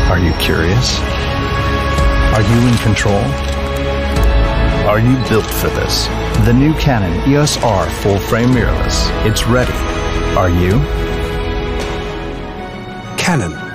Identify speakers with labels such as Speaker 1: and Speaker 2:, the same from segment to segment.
Speaker 1: Are you curious? Are you in control? Are you built for this? The new Canon EOS R full-frame mirrorless. It's ready. Are you?
Speaker 2: Canon.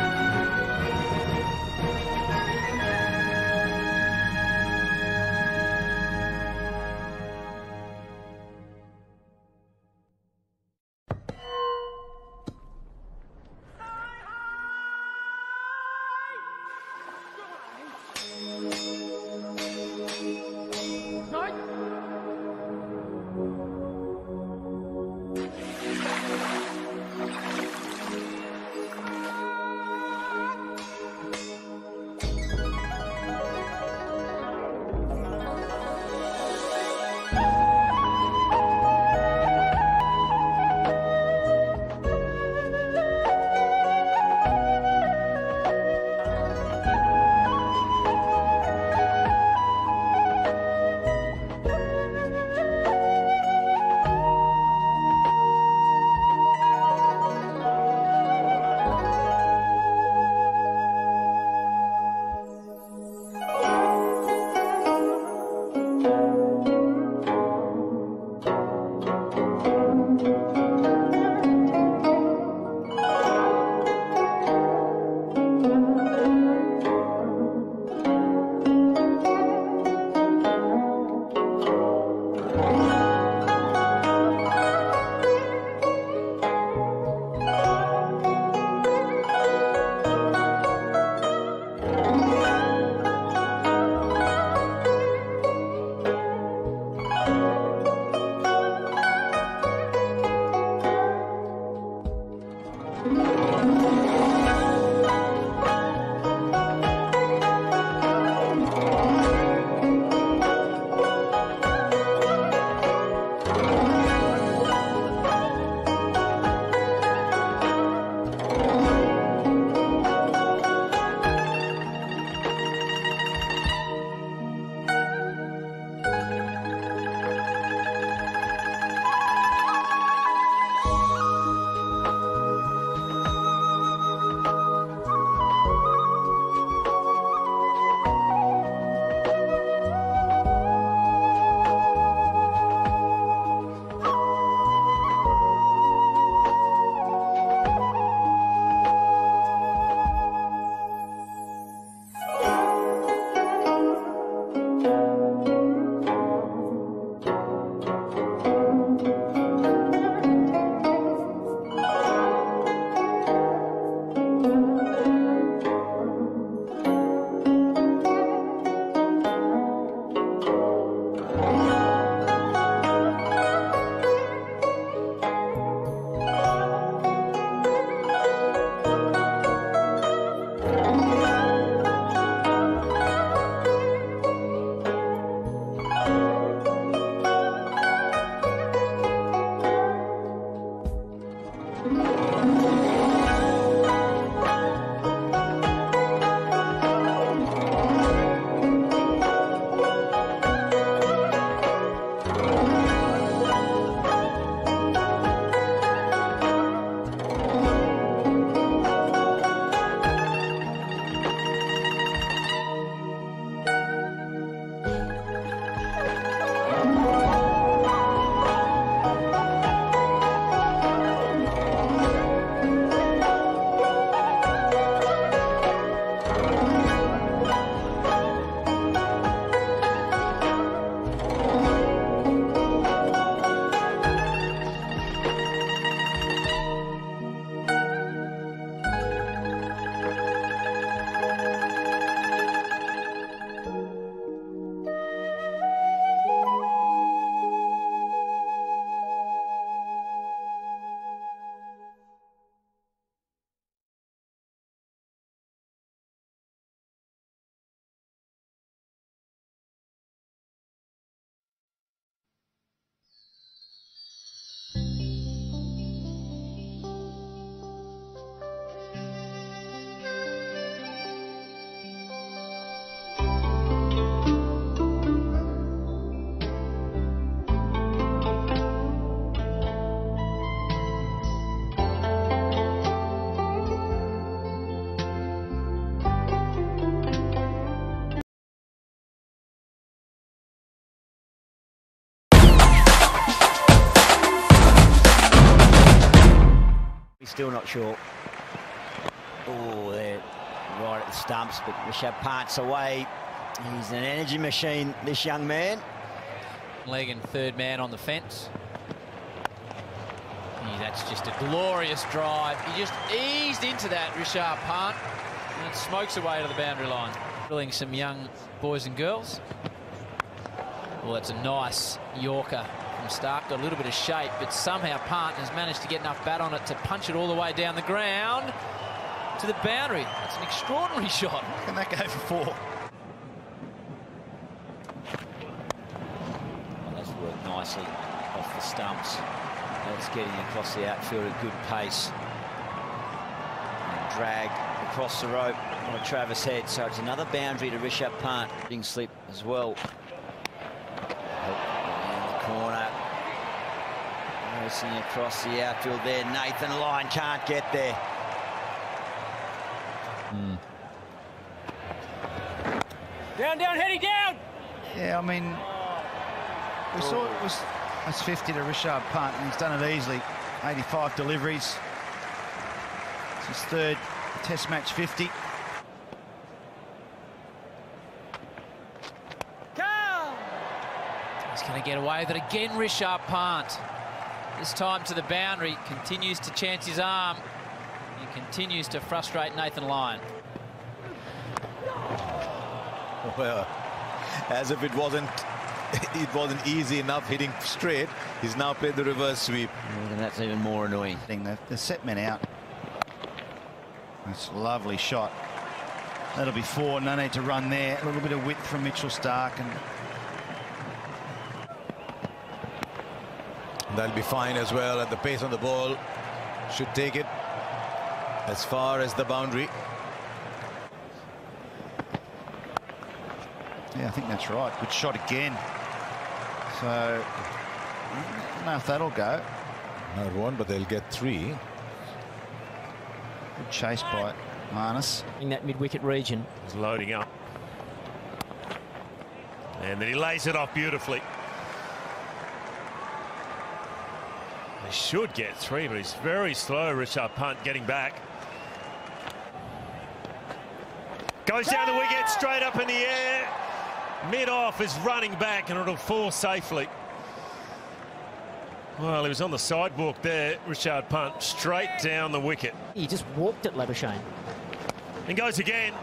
Speaker 2: not sure. Oh, they're right at the stumps, but Rishabh Pant's away. He's an energy machine, this young man.
Speaker 3: Leg and third man on the fence. That's just a glorious drive. He just eased into that, Rishabh Pant, and it smokes away to the boundary line. Drilling some young boys and girls. Well, that's a nice Yorker from Stark. Got a little bit of shape, but somehow Pant has managed to get enough bat on it to punch it all the way down the ground to the boundary. That's an extraordinary shot.
Speaker 4: Can that go for 4?
Speaker 2: Well, that's worked nicely off the stumps. That's getting across the outfield at good pace. And dragged across the rope by Travis Head. So it's another boundary to Rishabh Pant. Getting slip as well. In the corner. Racing across the outfield there. Nathan Lyon can't get there.
Speaker 3: Down, Heady, down!
Speaker 4: Yeah, I mean, we saw it was that's 50 to Rishabh Pant, and he's done it easily. 85 deliveries. It's his third Test match 50.
Speaker 3: He's going to get away with it again, Rishabh Pant. This time to the boundary, continues to chance his arm. He continues to frustrate Nathan Lyon.
Speaker 5: Well, as if it wasn't easy enough hitting straight, he's now played the reverse sweep.
Speaker 2: And that's even more annoying.
Speaker 4: The set men out. That's a lovely shot. That'll be 4. No need to run there. A little bit of width from Mitchell Stark, and
Speaker 5: That'll be fine as well. At the pace on the ball, should take it as far as the boundary.
Speaker 4: yeah, I think that's right. Good shot again. So I don't know if that'll go.
Speaker 5: Not 1, but they'll get 3.
Speaker 4: Good chase by Marnus.
Speaker 2: In that mid-wicket region.
Speaker 6: He's loading up. And then he lays it off beautifully. They should get 3, but he's very slow, Rishabh Pant, getting back. Goes down the wicket, straight up in the air. Mid-off is running back, and it'll fall safely. Well, he was on the sidewalk there, Rishabh Pant, straight down the wicket.
Speaker 2: He just walked it, Labuschagne.
Speaker 6: And goes again.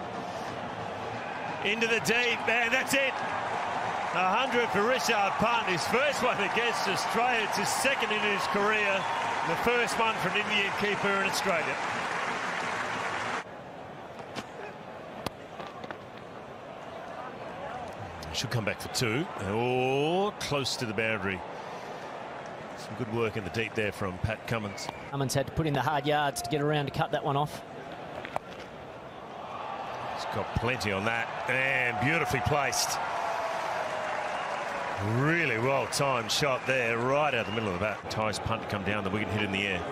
Speaker 6: Into the deep, and that's it. 100 for Rishabh Pant, his first one against Australia. It's his second in his career. The first one from an Indian keeper in Australia. Should come back for 2. Oh, close to the boundary. Some good work in the deep there from Pat Cummins.
Speaker 2: Cummins had to put in the hard yards to get around to cut that one off.
Speaker 6: He's got plenty on that, and beautifully placed. Really well-timed shot there, right out the middle of the bat. Ty's punt to come down, the wicket hit in the air.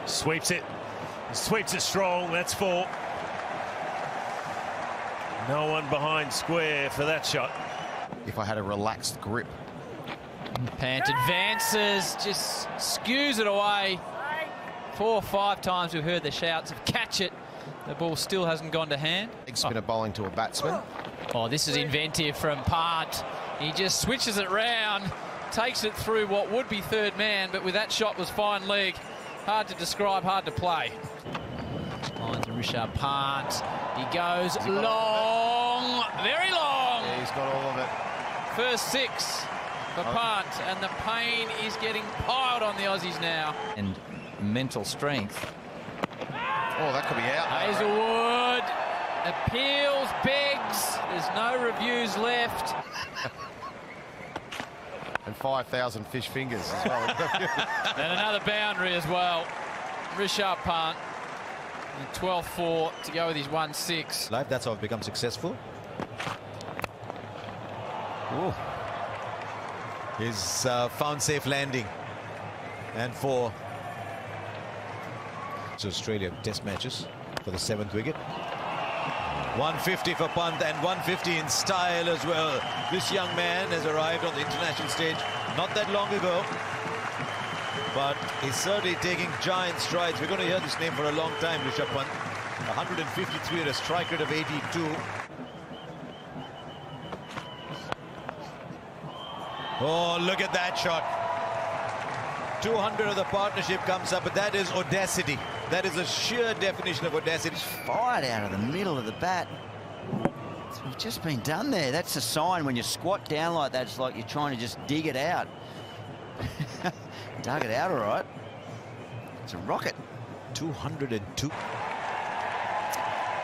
Speaker 6: Sweeps it. Sweeps it strong, that's 4. No one behind square for that shot.
Speaker 4: If I had a relaxed grip.
Speaker 3: Pant advances, just skews it away. 4 or 5 times we've heard the shouts of catch it. The ball still hasn't gone to hand.
Speaker 7: Big spinner bowling to a batsman.
Speaker 3: Oh, this is inventive from Pant. He just switches it round, takes it through what would be third man, but with that shot was fine leg. Hard to describe, hard to play. Line to Rishabh Pant. He goes long, very long.
Speaker 4: Yeah, he's got all of it.
Speaker 3: First 6 for Pant, and the pain is getting piled on the Aussies now.
Speaker 1: And mental strength.
Speaker 7: Oh, that could be out.
Speaker 3: Hazelwood appeals, begs. There's no reviews left.
Speaker 7: And 5,000 fish fingers as well.
Speaker 3: And another boundary as well. Rishabh Pant. 12-4 to go with his 1-6.
Speaker 5: Life, that's how I've become successful. Ooh. He's found safe landing. And 4. It's Australia Test matches for the 7th wicket. 150 for Pant, and 150 in style as well. This young man has arrived on the international stage not that long ago. but he's certainly taking giant strides. We're going to hear this name for a long time, Rishabh Pant. 153 at a strike rate of 82. Oh, look at that shot. 200 of the partnership comes up, but that is audacity. That is a sheer definition of audacity.
Speaker 2: Fired out of the middle of the bat. It's just been done there. That's a sign when you squat down like that. It's like you're trying to just dig it out. Dug it out all right. It's a rocket.
Speaker 5: 202.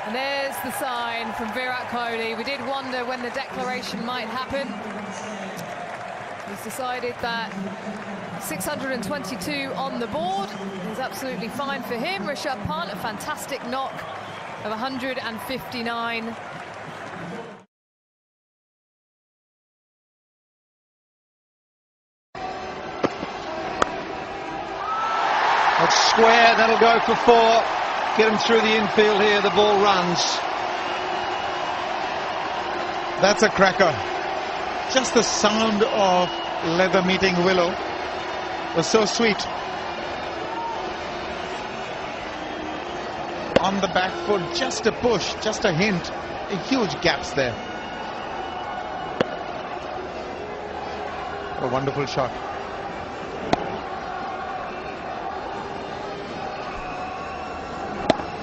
Speaker 8: And there's the sign from Virat Kohli. We did wonder when the declaration might happen. He's decided that 622 on the board is absolutely fine for him. Rishabh Pant, a fantastic knock of 159.
Speaker 9: That's square, that'll go for 4. Get him through the infield here, the ball runs.
Speaker 10: That's a cracker. Just the sound of leather meeting willow was so sweet. On the back foot, just a push, just a hint. Huge gaps there. A wonderful shot.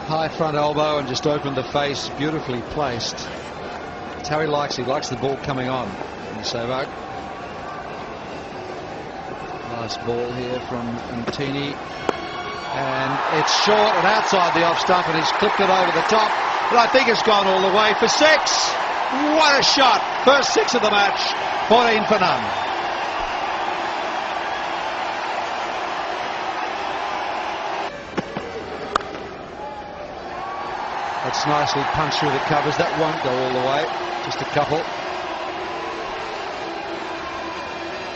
Speaker 9: High front elbow and just opened the face, beautifully placed. That's how he likes the ball coming on. Sehwag. Nice ball here from Antini. And it's short and outside the off stump, and he's clipped it over the top. But I think it's gone all the way for 6. What a shot. First 6 of the match. 14 for none. That's nicely punched through the covers. That won't go all the way. Just a couple.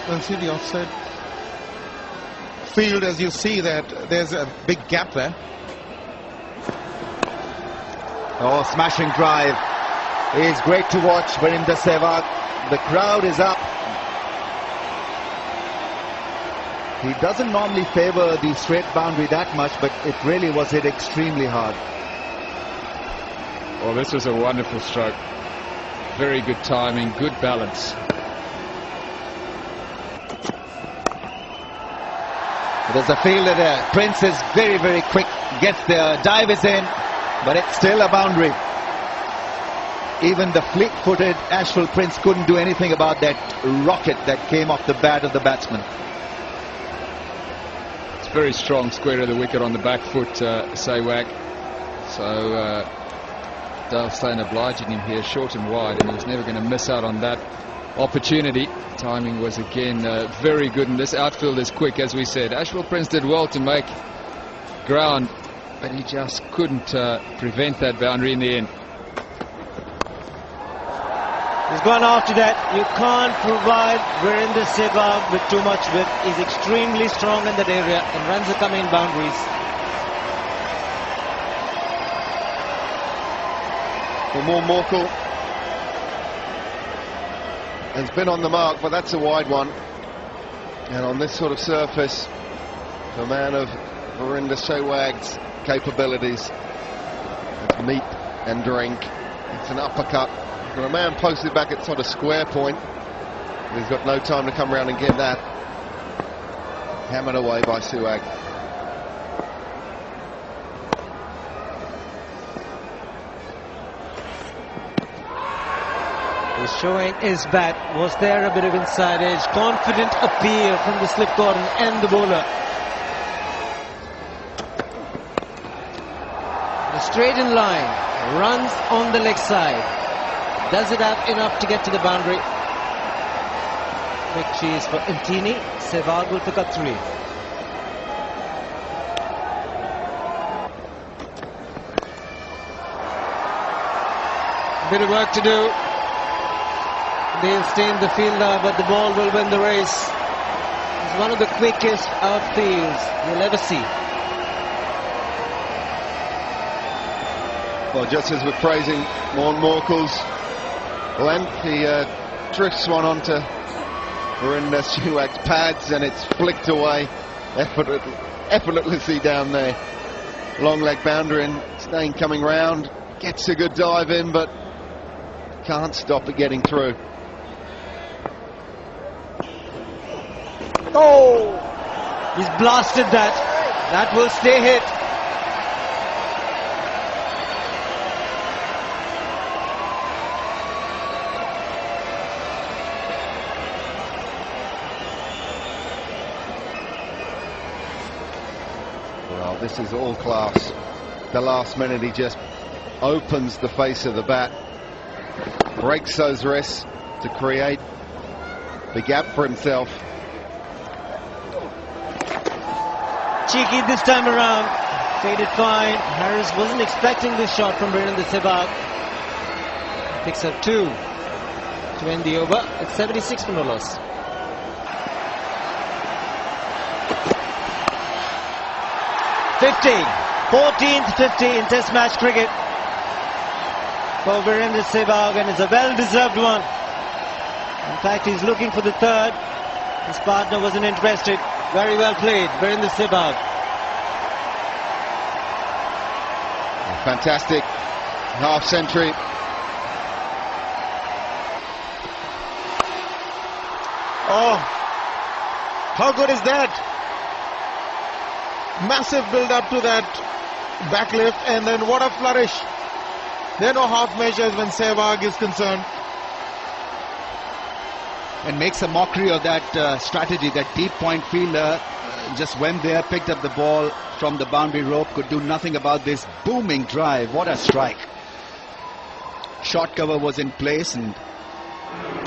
Speaker 10: Well, see the offside field, as you see that there's a big gap there.
Speaker 11: Oh, smashing drive. It's great to watch Virender Sehwag. The crowd is up. He doesn't normally favor the straight boundary that much, but it really was hit extremely hard.
Speaker 12: Oh, this was a wonderful stroke. Very good timing, good balance.
Speaker 11: There's a fielder there. Prince is very, very quick. Gets there. Dive is in. But it's still a boundary. Even the fleet-footed Ashwell Prince couldn't do anything about that rocket that came off the bat of the batsman.
Speaker 12: It's very strong square of the wicket on the back foot, Sehwag. So Dale Steyn obliging him here short and wide, and he was never going to miss out on that opportunity. Timing was again very good, and this outfield is quick, as we said. Ashwell Prince did well to make ground, but he just couldn't prevent that boundary in the end.
Speaker 13: He's gone after that. You can't provide Virender Sehwag with too much width. He's extremely strong in that area, and runs are coming in boundaries.
Speaker 7: For more Morkel has been on the mark, but that's a wide one. And on this sort of surface, for a man of Virender Sehwag's capabilities, it's meet and drink. It's an uppercut. For a man posted back at sort of square point, he's got no time to come around and get that. Hammered away by Sehwag.
Speaker 13: He's showing his bat. Was there a bit of inside edge? Confident appeal from the slip cordon and the bowler. Straight in line. Runs on the leg side. Does it have enough to get to the boundary? Big cheese for Antini. Sehwag will pick up 3. Bit of work to do. They'll stay in the fielder, but the ball will win the race. It's one of the quickest outfields you'll ever see.
Speaker 7: Well, just as we're praising Morkel's length, he drifts one onto Virender Sehwag's pads, and it's flicked away. effortlessly down there. Long leg boundary, and Steyn coming round, gets a good dive in, but can't stop it getting through.
Speaker 13: Oh! He's blasted that. That will stay hit.
Speaker 7: Well, this is all class. The last minute he just opens the face of the bat, breaks those wrists to create the gap for himself.
Speaker 13: Cheeky this time around. Played it fine. Harris wasn't expecting this shot from Virendra Sehwag. Picks up 2 to end the over. It's 76 for no loss. .14th 50 in Test match cricket for Virendra Sehwag, and it's a well-deserved one. In fact, he's looking for the third. His partner wasn't interested. Very well played, Virendra Sehwag.
Speaker 7: Fantastic half century.
Speaker 10: Oh, how good is that? Massive build up to that backlift, and then what a flourish. There are no half measures when Sehwag is concerned.
Speaker 11: And makes a mockery of that strategy. That deep point fielder just went there, picked up the ball from the boundary rope, could do nothing about this booming drive. What a strike. Short cover was in place, and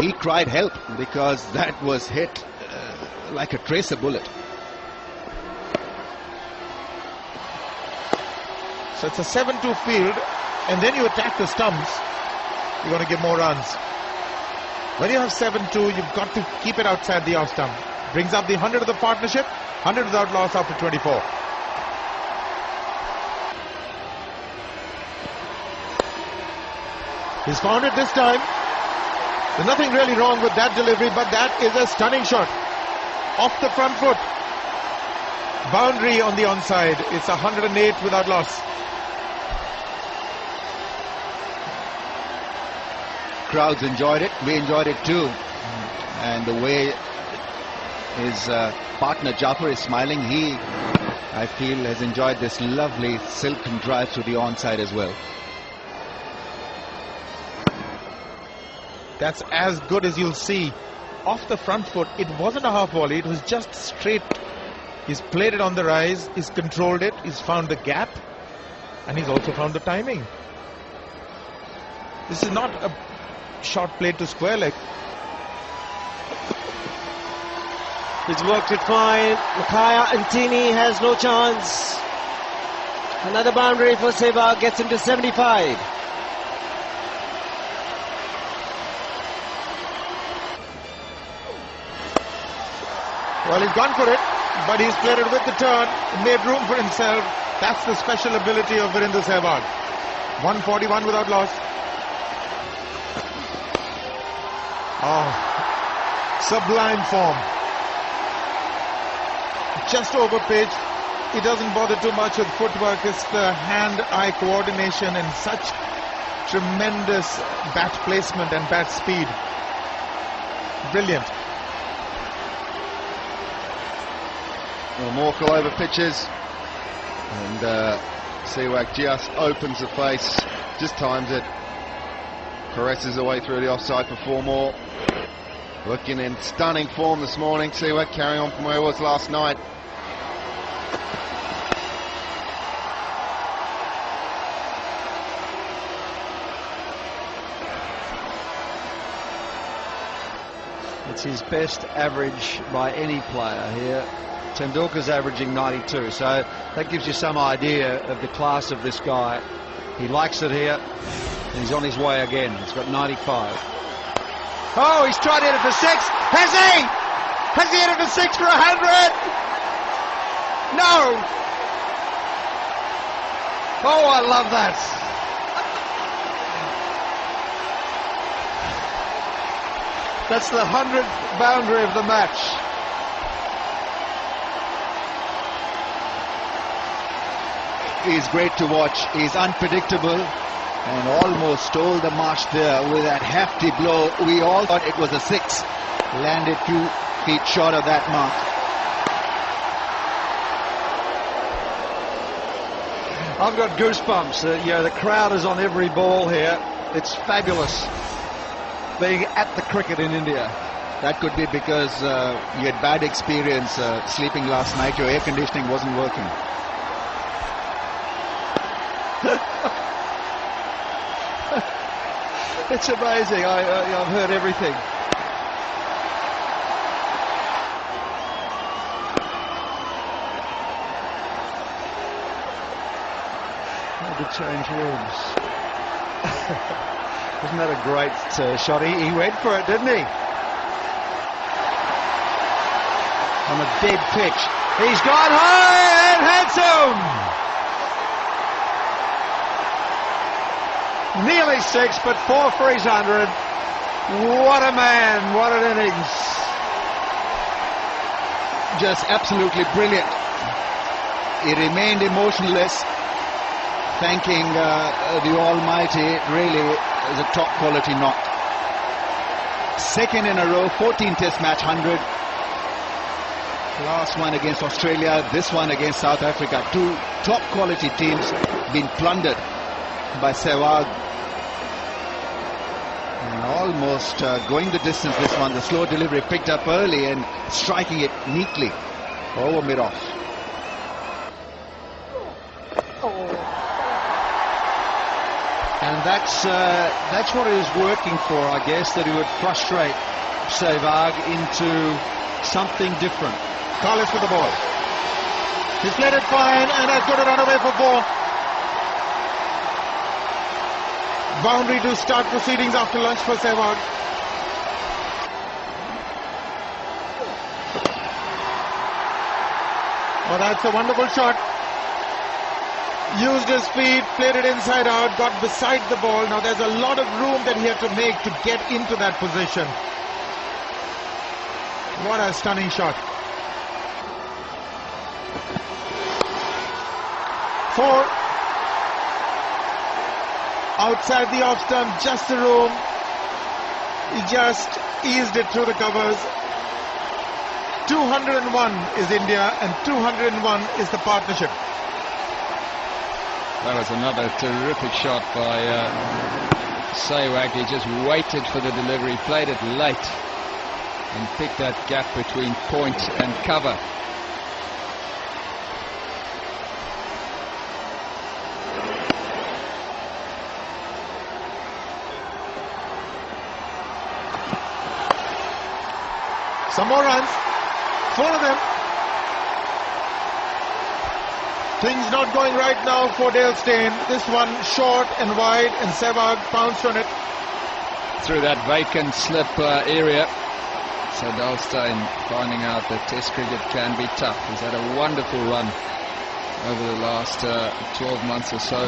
Speaker 11: he cried help because that was hit like a tracer bullet.
Speaker 10: So it's a 7-2 field, and then you attack the stumps, you're going to get more runs. When you have 7-2, you've got to keep it outside the off stump. Brings up the 100 of the partnership, 100 without loss after 24. He's found it this time. There's nothing really wrong with that delivery, but that is a stunning shot. Off the front foot. Boundary on the onside. It's 108 without loss.
Speaker 11: Crowds enjoyed it. We enjoyed it too. And the way his partner Jaffer is smiling, he, I feel, has enjoyed this lovely silken drive to the onside as well.
Speaker 10: That's as good as you'll see. Off the front foot, it wasn't a half volley, it was just straight. He's played it on the rise, he's controlled it, he's found the gap, and he's also found the timing. This is not a shot played to square leg.
Speaker 13: He's worked it fine. Makaya Antini has no chance. Another boundary for Sehwag gets him to 75.
Speaker 10: Well, he's gone for it, but he's played it with the turn, made room for himself. That's the special ability of Virendra Sehwag. 141 without loss. Oh, sublime form. Just over pitch. He doesn't bother too much with footwork. It's the hand-eye coordination and such tremendous bat placement and bat speed. Brilliant.
Speaker 7: Well, Morkel over pitches, and Sehwag just opens the face, just times it, caresses the way through the offside for 4 more. Looking in stunning form this morning. Sehwag carrying on from where he was last night.
Speaker 9: It's his best average by any player here. Tendulkar's averaging 92, so that gives you some idea of the class of this guy. He likes it here, and he's on his way again. He's got 95. Oh, he's tried to hit it for 6. Has he? Has he hit it for 6 for 100? No! Oh, I love that. That's the 100th boundary of the match.
Speaker 11: is great to watch. He's unpredictable and almost stole the march there with that hefty blow. We all thought it was a 6. Landed 2 feet short of that mark.
Speaker 9: I've got goosebumps. The crowd is on every ball here. It's fabulous being at the cricket in India.
Speaker 11: That could be because you had bad experience sleeping last night. Your air conditioning wasn't working.
Speaker 9: It's amazing. I've heard everything. Had to change rooms. Isn't that a great shot? He went for it, didn't he? On a dead pitch. He's gone high and handsome. Nearly 6, but 4 for his 100. What a man, what an innings.
Speaker 11: Just absolutely brilliant. He remained emotionless, thanking the Almighty. Really is a top quality knock. 2nd in a row, 14 Test match 100. Last one against Australia, this one against South Africa. 2 top quality teams been plundered by Sehwag. And almost going the distance this one. The slow delivery picked up early and striking it neatly over mid-off.
Speaker 9: And that's what he was working for, I guess, that he would frustrate Sehwag into something different.
Speaker 10: Collis with the ball. He's played it fine and has got a run away for 4. Boundary to start proceedings after lunch for Sehwag. Oh, that's a wonderful shot. Used his feet, played it inside out, got beside the ball. Now there's a lot of room that he had to make to get into that position. What a stunning shot. 4. Outside the off stump, just the room. He just eased it through the covers. 201 is India and 201 is the partnership.
Speaker 12: That was another terrific shot by Sehwag. He just waited for the delivery, played it late and picked that gap between point and cover.
Speaker 10: Some more runs. 4 of them. Things not going right now for Dale Steyn. This one short and wide and Sehwag pounced on it.
Speaker 12: Through that vacant slip area. So Dale Steyn finding out that Test cricket can be tough. He's had a wonderful run over the last 12 months or so.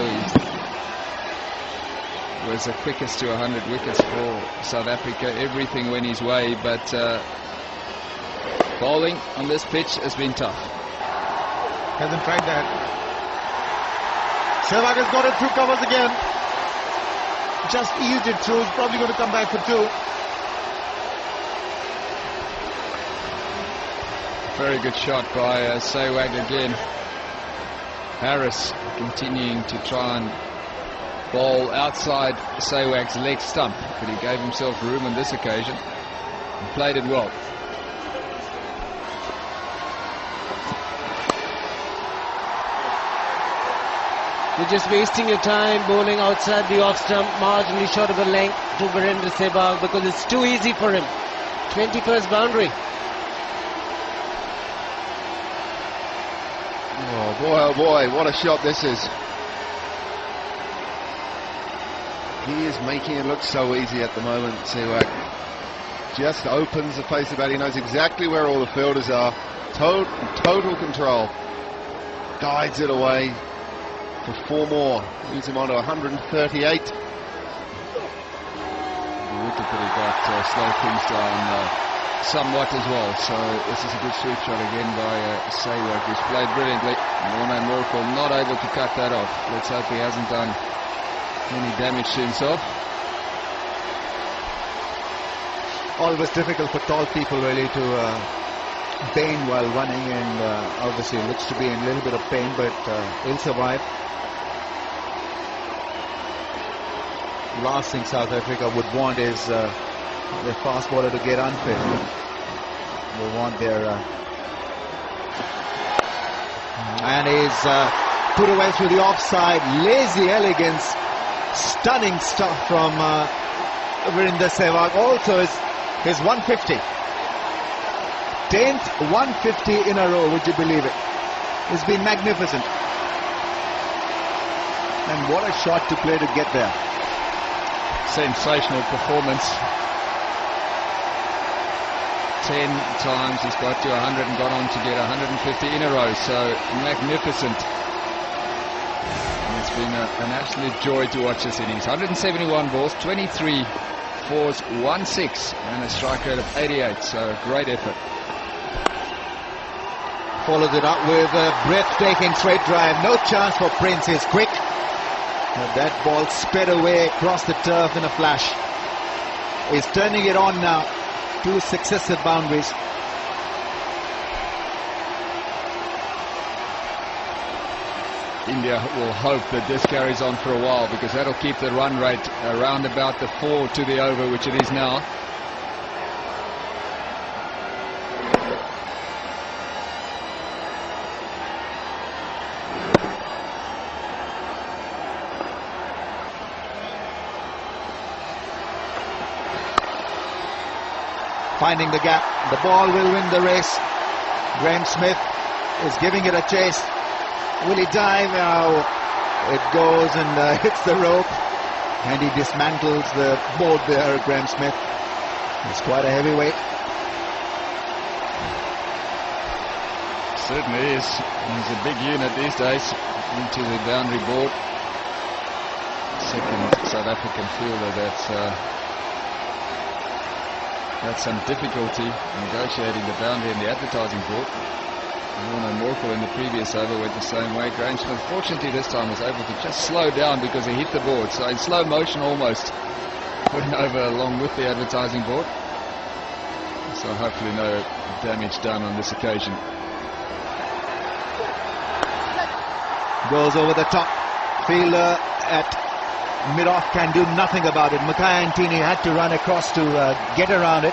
Speaker 12: He was the quickest to 100 wickets for South Africa. Everything went his way, but bowling on this pitch has been tough.
Speaker 10: Hasn't tried that. Sehwag has got it through covers again. Just eased it through. He's probably going to come back for 2.
Speaker 12: Very good shot by Sehwag again. Harris continuing to try and bowl outside Sehwag's leg stump, but he gave himself room on this occasion and played it well.
Speaker 13: You're just wasting your time bowling outside the off stump, marginally short of a length to Virendra Sehwag because it's too easy for him. 21st boundary.
Speaker 7: Oh boy, what a shot this is. He is making it look so easy at the moment, Sehwag. Just opens the face of the bat. He knows exactly where all the fielders are. Total control. Guides it away for 4 more. Leads him on to 138.
Speaker 12: The wicket that he got slow things down somewhat as well. So this is a good sweep shot again by Sever, who's played brilliantly. Wormate not able to cut that off. Let's hope he hasn't done any damage to himself.
Speaker 11: Always difficult for tall people really to bane while running, and obviously looks to be in a little bit of pain, but he'll survive. Last thing South Africa would want is their fast bowler to get unfit. They want their and he's put away through the offside. Lazy elegance, stunning stuff from Virender Sehwag. Also his 150. 10th 150 in a row, would you believe it? It's been magnificent. And what a shot to play to get there.
Speaker 12: Sensational performance. 10 times he's got to 100 and got on to get 150 in a row. So magnificent. And it's been an absolute joy to watch this innings. 171 balls, 23 fours, 1-6 and a strike rate of 88. So a great effort.
Speaker 11: Follows it up with a breathtaking straight drive. No chance for Prince. He's quick. But that ball sped away across the turf in a flash. He's turning it on now. 2 successive boundaries.
Speaker 12: India will hope that this carries on for a while, because that'll keep the run rate around about the 4 to the over, which it is now.
Speaker 11: Finding the gap. The ball will win the race. Graeme Smith is giving it a chase. Will he dive? Now it goes and hits the rope, and he dismantles the board there. Graeme Smith. It's quite a heavyweight.
Speaker 12: Certainly is. He's a big unit these days. Into the boundary board. Second South African fielder that's had some difficulty negotiating the boundary in the advertising board. Wormate in the previous over went the same way. Graeme Smith, fortunately this time, was able to just slow down because he hit the board. So in slow motion almost went over along with the advertising board. So hopefully no damage done on this occasion.
Speaker 11: Goes over the top. Fielder at mid-off can do nothing about it. Mackay Antini had to run across to get around it.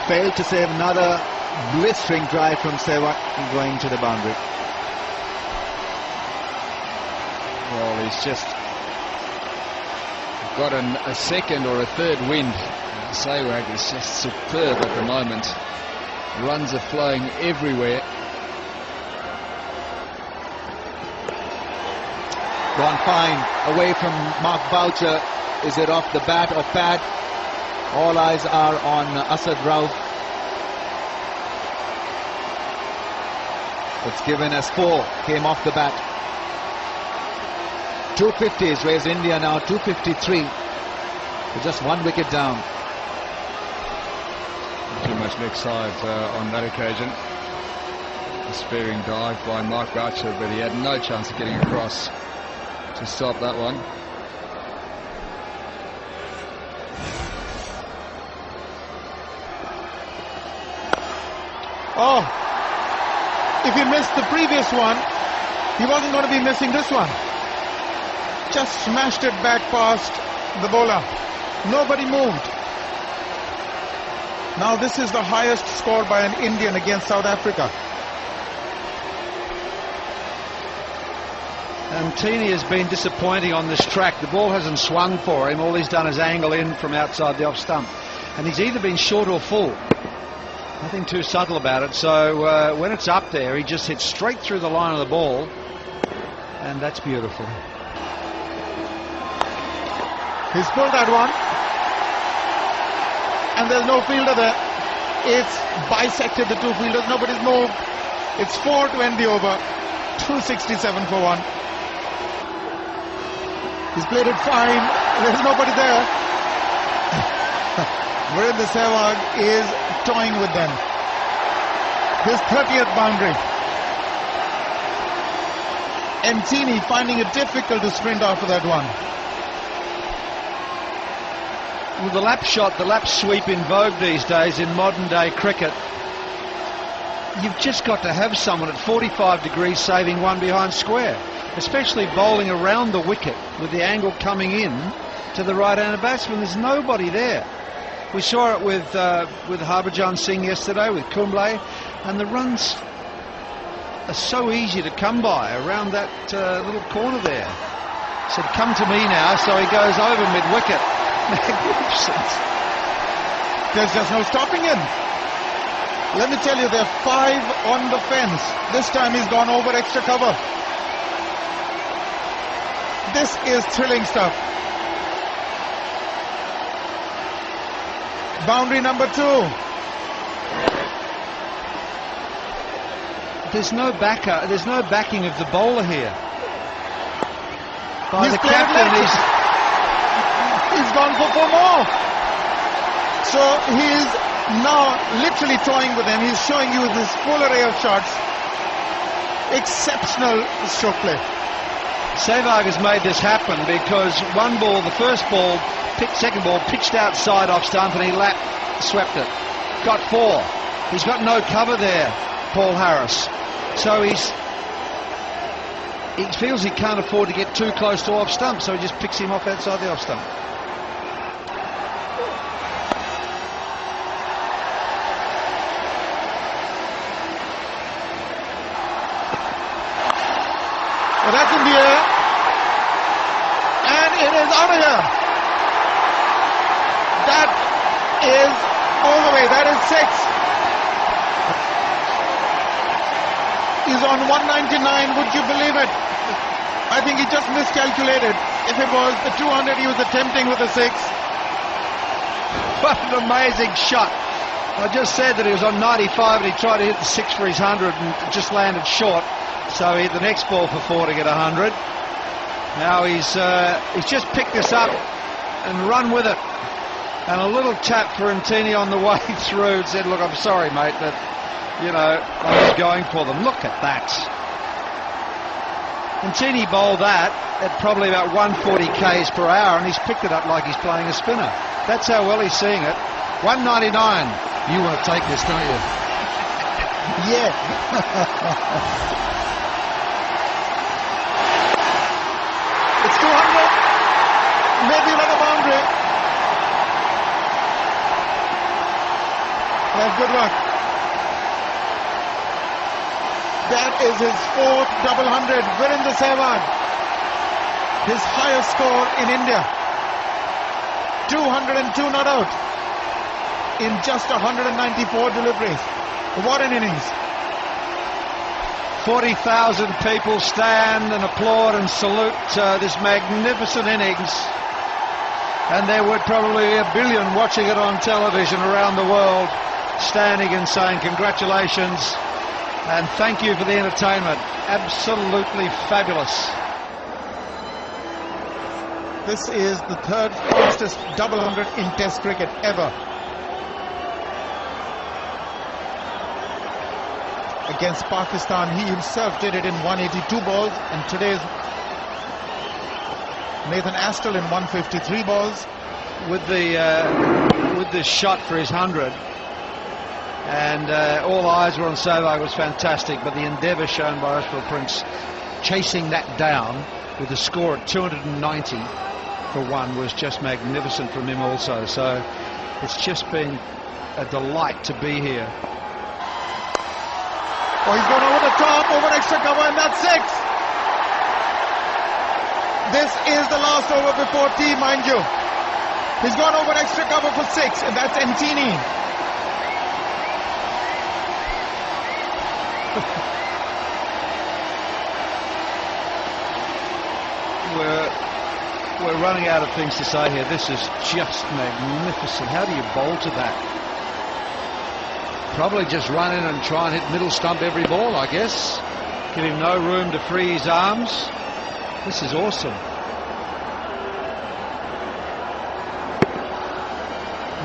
Speaker 11: Failed to save. Another blistering drive from Sehwag going to the boundary.
Speaker 12: Well, he's just got a second or a third wind. Sehwag is just superb at the moment. Runs are flowing everywhere.
Speaker 11: Gone fine away from Mark Boucher. Is it off the bat or pad? All eyes are on Asad Rauf. It's given as 4. Came off the bat. 250s raised India now. 253. With just 1 wicket down.
Speaker 12: Too much leg side on that occasion. A sparing dive by Mark Boucher, but he had no chance of getting across to stop that one.
Speaker 10: Oh, if he missed the previous one, he wasn't going to be missing this one. Just smashed it back past the bowler. Nobody moved. Now this is the highest score by an Indian against South Africa.
Speaker 9: Tini has been disappointing on this track. The ball hasn't swung for him. All he's done is angle in from outside the off stump. And he's either been short or full. Nothing too subtle about it. So when it's up there, he just hits straight through the line of the ball. And that's beautiful.
Speaker 10: He's pulled that one. And there's no fielder there. It's bisected the 2 fielders. Nobody's moved. It's 4 to end the over. 267 for 1. He's played it fine. There's nobody there. Virendra Sehwag is toying with them. His 30th boundary. Antini finding it difficult to sprint after that one.
Speaker 9: With the lap shot, the lap sweep in vogue these days in modern day cricket, you've just got to have someone at 45 degrees saving one behind square, especially bowling around the wicket with the angle coming in to the right-handed batsman. There's nobody there. We saw it with Harbhajan Singh yesterday, with Kumble, and the runs are so easy to come by around that little corner there. Said, come to me now, so he goes over mid-wicket. Magnificent.
Speaker 10: There's just no stopping him. Let me tell you, there are 5 on the fence. This time he's gone over extra cover. This is thrilling stuff. Boundary number 2.
Speaker 9: There's no backer. There's no backing of the bowler here. By
Speaker 10: He's
Speaker 9: the captain,
Speaker 10: he's gone for 4 more. So he's now literally toying with them. He's showing you this full array of shots. Exceptional stroke play.
Speaker 9: Sehwag has made this happen because one ball, the first ball, second ball, pitched outside off stump and he swept it. Got 4. He's got no cover there, Paul Harris. So he feels he can't afford to get too close to off stump, so he just picks him off outside the off stump.
Speaker 10: Well, that's in the air. And it is out of here. That is all the way. That is 6. He's on 199. Would you believe it? I think he just miscalculated. If it was the 200 he was attempting with a 6.
Speaker 9: What an amazing shot. I just said that he was on 95 and he tried to hit the 6 for his 100 and just landed short. So he hit the next ball for 4 to get 100. Now he's just picked this up and run with it. And a little tap for Antini on the way through and said, look, I'm sorry, mate, but, you know, I'm just going for them. Look at that. Antini bowled that at probably about 140 k's per hour, and he's picked it up like he's playing a spinner. That's how well he's seeing it. 199. You want to take this, don't you?
Speaker 10: Yeah. It's 200. Maybe another boundary. Well, good luck. That is his 4th double 100. Virendra Sehwag, his highest score in India. 202 not out in just 194 deliveries. What an innings.
Speaker 9: 40,000 people stand and applaud and salute this magnificent innings. And there would probably be 1 billion watching it on television around the world, standing and saying congratulations and thank you for the entertainment. Absolutely fabulous.
Speaker 10: This is the 3rd fastest double 100 in Test cricket ever. Against Pakistan, he himself did it in 182 balls, and today's Nathan Astle in 153 balls.
Speaker 9: With the shot for his 100, and all eyes were on Sehwag, was fantastic, but the endeavour shown by Ashwell Prince chasing that down with a score at 290 for 1 was just magnificent from him also. So it's just been a delight to be here.
Speaker 10: Oh, he's gone over the top, over extra cover, and that's 6. This is the last over before tea, mind you. He's gone over extra cover for 6, and that's Antini.
Speaker 9: We're running out of things to say here. This is just magnificent. How do you bowl to that? Probably just run in and try and hit middle stump every ball, I guess. Give him no room to free his arms. This is awesome.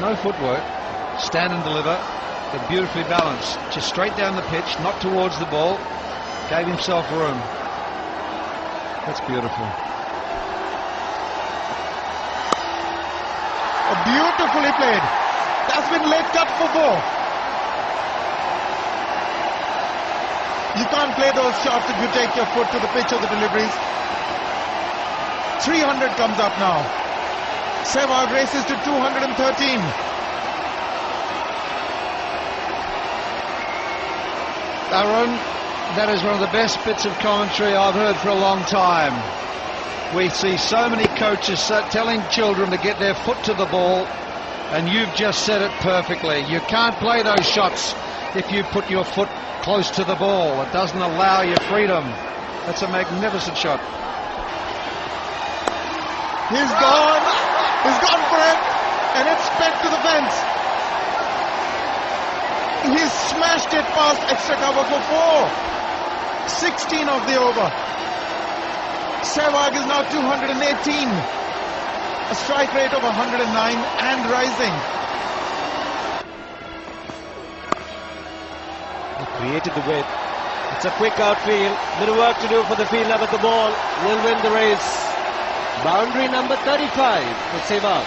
Speaker 9: no footwork, stand and deliver. They're beautifully balanced, just straight down the pitch, not towards the ball. Gave himself room. That's beautiful.
Speaker 10: Beautifully played. That's been late cut for 4. You can't play those shots if you take your foot to the pitch of the deliveries. 300 comes up now. Sehwag races to 213.
Speaker 9: Aaron, that is one of the best bits of commentary I've heard for a long time. We see so many coaches telling children to get their foot to the ball, and you've just said it perfectly. You can't play those shots if you put your foot close to the ball. It doesn't allow you freedom. That's a magnificent shot.
Speaker 10: He's gone. He's gone for it, and it's sped to the fence. He's smashed it past extra cover for 4. 16 of the over. Sehwag is now 218. A strike rate of 109 and rising.
Speaker 13: He created the width. It's a quick outfield. Little work to do for the fielder, but the ball will win the race. Boundary number 35 for Sehwag.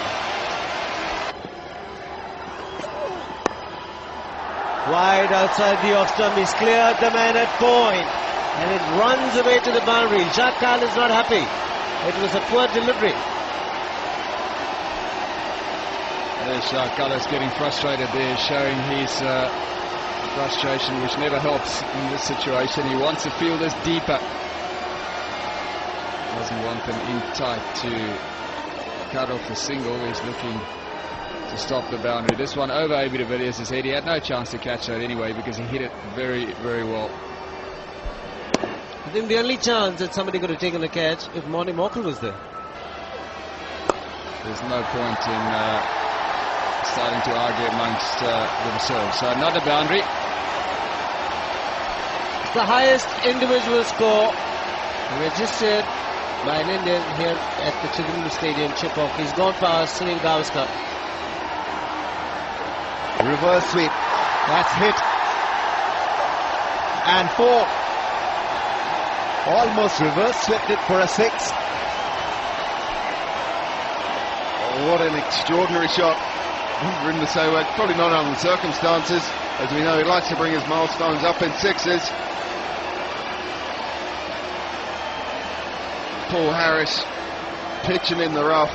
Speaker 13: Wide outside the off stump. He's cleared the man at point, and it runs away to the boundary. Jacques Carl is not happy. It was a poor delivery.
Speaker 12: There's Jacques Carl getting frustrated there, showing his frustration, which never helps in this situation. He wants the fielders deeper. Doesn't want them in tight to cut off the single. He's looking to stop the boundary. This one over AB de Villiers' head. He had no chance to catch that anyway because he hit it very, very well.
Speaker 13: I think the only chance that somebody could have taken the catch if Monty Mockle was there.
Speaker 12: There's no point in starting to argue amongst themselves. So another boundary.
Speaker 13: It's the highest individual score registered by an Indian here at the Children's Stadium chip-off. He's gone past Sunil Gavaskar.
Speaker 11: Reverse sweep. That's hit. And 4. Almost reverse swept it for a 6.
Speaker 7: Oh, what an extraordinary shot. Vrinder Sehwag, probably not under the circumstances. As we know, he likes to bring his milestones up in 6s. Paul Harris pitching in the rough.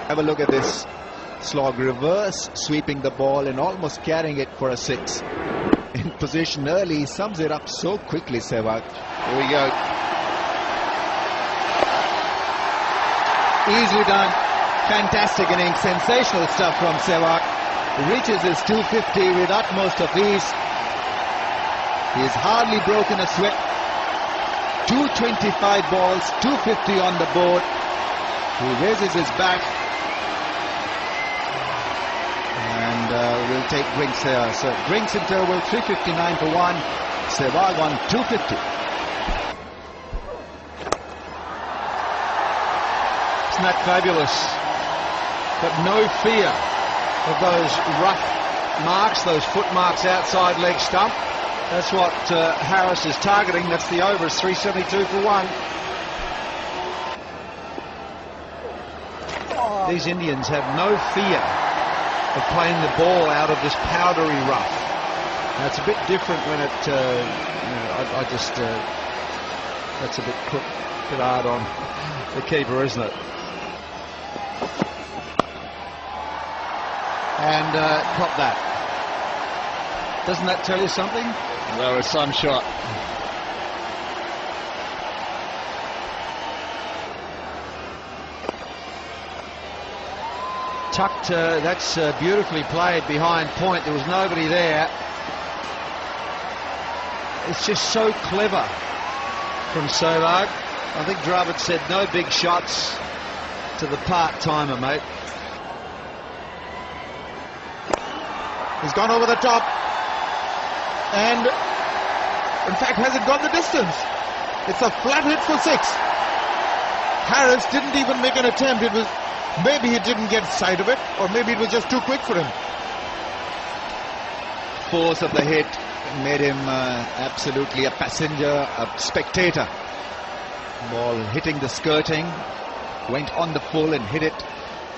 Speaker 11: Have a look at this slog, reverse sweeping the ball and almost carrying it for a 6. In position early, he sums it up so quickly, Sehwag.
Speaker 7: Here we go.
Speaker 11: Easily done. Fantastic inning. Sensational stuff from Sehwag. Reaches his 250 with utmost of ease. He's hardly broken a sweat. 225 balls, 250 on the board. He raises his bat. And we'll take drinks here. So drinks interval 359 for 1. Sehwag on 250.
Speaker 9: Isn't that fabulous? But no fear of those rough marks, those foot marks outside leg stump. That's what Harris is targeting. That's the over. It's 372 for 1. These Indians have no fear of playing the ball out of this powdery rough. Now, it's a bit different when it, that's a bit hard on the keeper, isn't it? And caught that. Doesn't that tell you something?
Speaker 12: That was some shot.
Speaker 9: Tucked, that's beautifully played behind point. There was nobody there. It's just so clever from Sehwag. I think Dravid said no big shots to the part-timer, mate.
Speaker 10: He's gone over the top. And, in fact, hasn't gone the distance. It's a flat hit for 6. Harris didn't even make an attempt. It was maybe he didn't get sight of it, or maybe it was just too quick for him.
Speaker 11: Force of the hit made him absolutely a passenger, a spectator. Ball hitting the skirting, went on the full and hit it,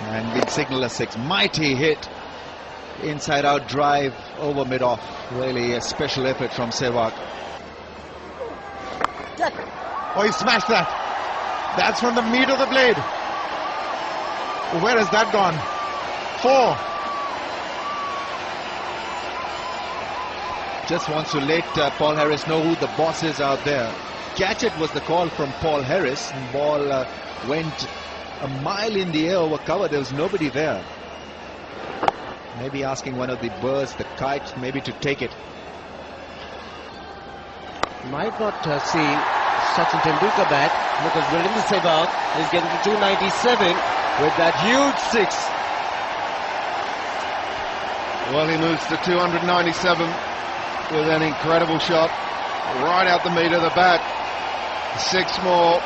Speaker 11: and been signaled a 6. Mighty hit, inside out drive over mid-off. Really a special effort from Sehwag.
Speaker 10: Oh, he smashed that. That's from the meat of the blade. Where has that gone? 4.
Speaker 11: Just wants to let Paul Harris know who the boss is out there. Gadget was the call from Paul Harris. And ball went a mile in the air over cover. There was nobody there. Maybe asking one of the birds, the kites, maybe to take it.
Speaker 13: Might not see Sachin Tendulkar back, because Virendra Sehwag is getting to 297 with that huge 6.
Speaker 7: Well, he moves to 297 with an incredible shot right out the meat of the bat. 6 more.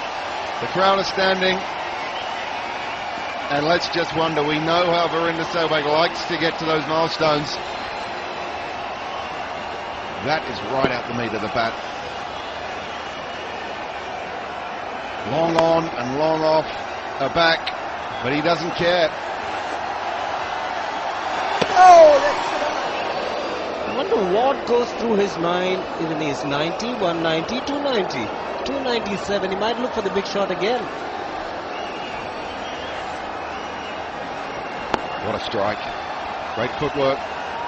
Speaker 7: The crowd are standing. And let's just wonder, we know how Virendra Sehwag likes to get to those milestones. That is right out the meat of the bat. Long on and long off a back, but he doesn't care.
Speaker 13: I wonder what goes through his mind. Even he's 90, 190, 290, 297. He might look for the big shot again.
Speaker 7: What a strike. Great footwork.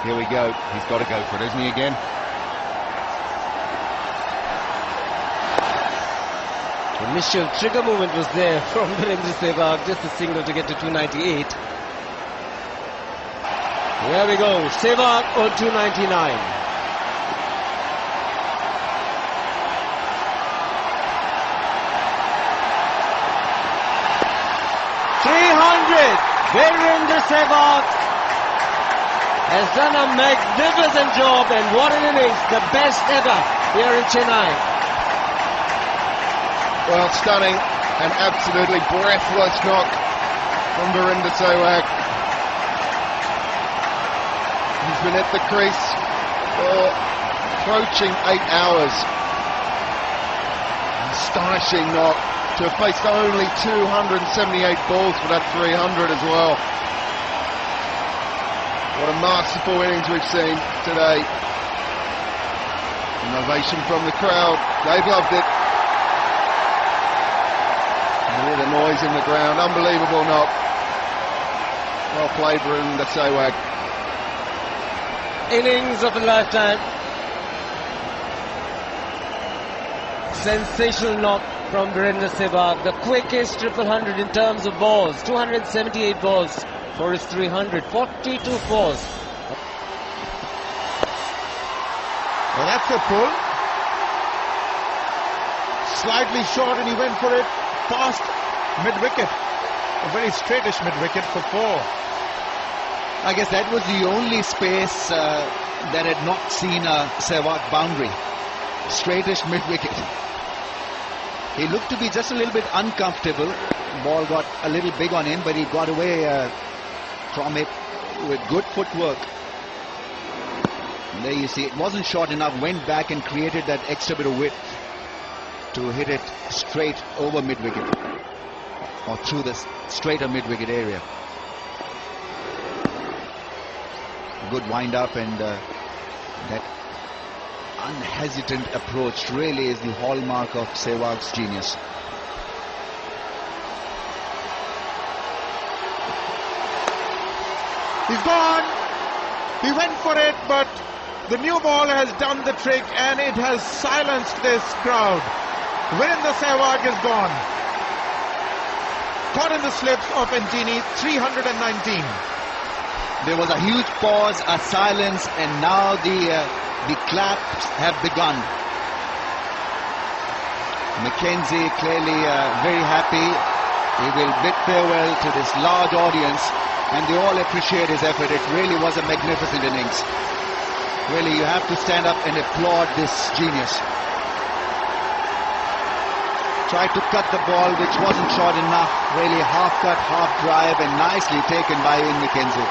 Speaker 7: Here we go. He's got to go for it, isn't he, again?
Speaker 13: The initial trigger movement was there from Virendra Sehwag, just a single to get to 298. Here we go, Sehwag on 299. Virendra Sehwag has done a magnificent job, and what an innings, the best ever here in Chennai.
Speaker 7: Well, stunning and absolutely breathless knock from Virendra Sehwag. He's been at the crease for approaching 8 hours. Astonishing knock to have faced only 278 balls for that 300 as well. What a masterful innings we've seen today. An ovation from the crowd. They've loved it. Hear the noise in the ground. Unbelievable knock. Well played, Virendra Sehwag.
Speaker 13: Innings of a lifetime. Sensational knock from Virendra Sehwag. The quickest 100 in terms of balls. 278 balls for his 300. 42 fours.
Speaker 10: Well, that's a pull. Slightly short, and he went for it. Past mid-wicket. A very straightish mid-wicket for 4.
Speaker 11: I guess that was the only space that had not seen a Sehwag boundary. Straightish mid-wicket. He looked to be just a little bit uncomfortable. Ball got a little big on him, but he got away from it with good footwork. And there you see, it wasn't short enough, went back and created that extra bit of width to hit it straight over mid-wicket, or through the straighter mid-wicket area. Good wind-up, and that unhesitant approach really is the hallmark of Sehwag's genius.
Speaker 10: He's gone. He went for it, but the new ball has done the trick, and it has silenced this crowd. Virendra Sehwag is gone. Caught in the slips of Antini, 319.
Speaker 11: There was a huge pause, a silence, and now the claps have begun. Mackenzie clearly very happy. He will bid farewell to this large audience, and they all appreciate his effort. It really was a magnificent innings. Really, you have to stand up and applaud this genius. Tried to cut the ball, which wasn't short enough. Really half cut, half drive, and nicely taken by Ian McKenzie.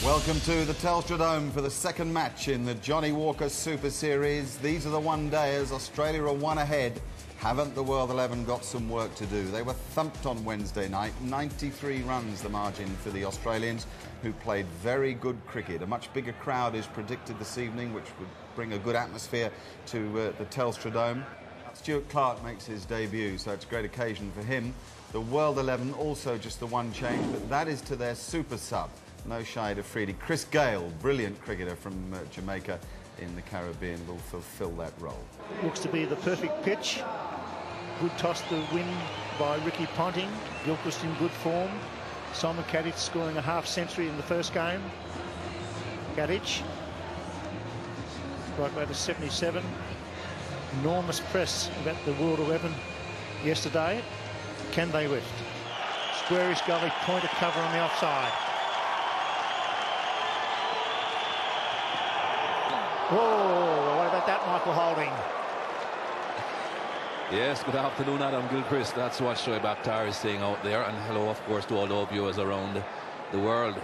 Speaker 14: Welcome to the Telstra Dome for the second match in the Johnny Walker Super Series. These are the one-dayers. Australia are one ahead. Haven't the World 11 got some work to do? They were thumped on Wednesday night. 93 runs the margin for the Australians, who played very good cricket. A much bigger crowd is predicted this evening, which would bring a good atmosphere to the Telstra Dome. Stuart Clark makes his debut, so it's a great occasion for him. The World 11 also just the one change, but that is to their super sub. No Shade Afridi. Chris Gale, brilliant cricketer from Jamaica in the Caribbean, will fulfil that role.
Speaker 15: Looks to be the perfect pitch. Good toss to win by Ricky Ponting. Gilchrist in good form. Simon Kadich scoring a half century in the first game. Kadich. Strike rate of 77. Enormous press about the World 11 yesterday. Can they lift? Squarish gully, pointer cover on the offside. Whoa, what about that, Michael Holding?
Speaker 16: Yes, good afternoon, Adam Gilchrist. That's what Shoaib Akhtar is saying out there. And hello, of course, to all the viewers around the world.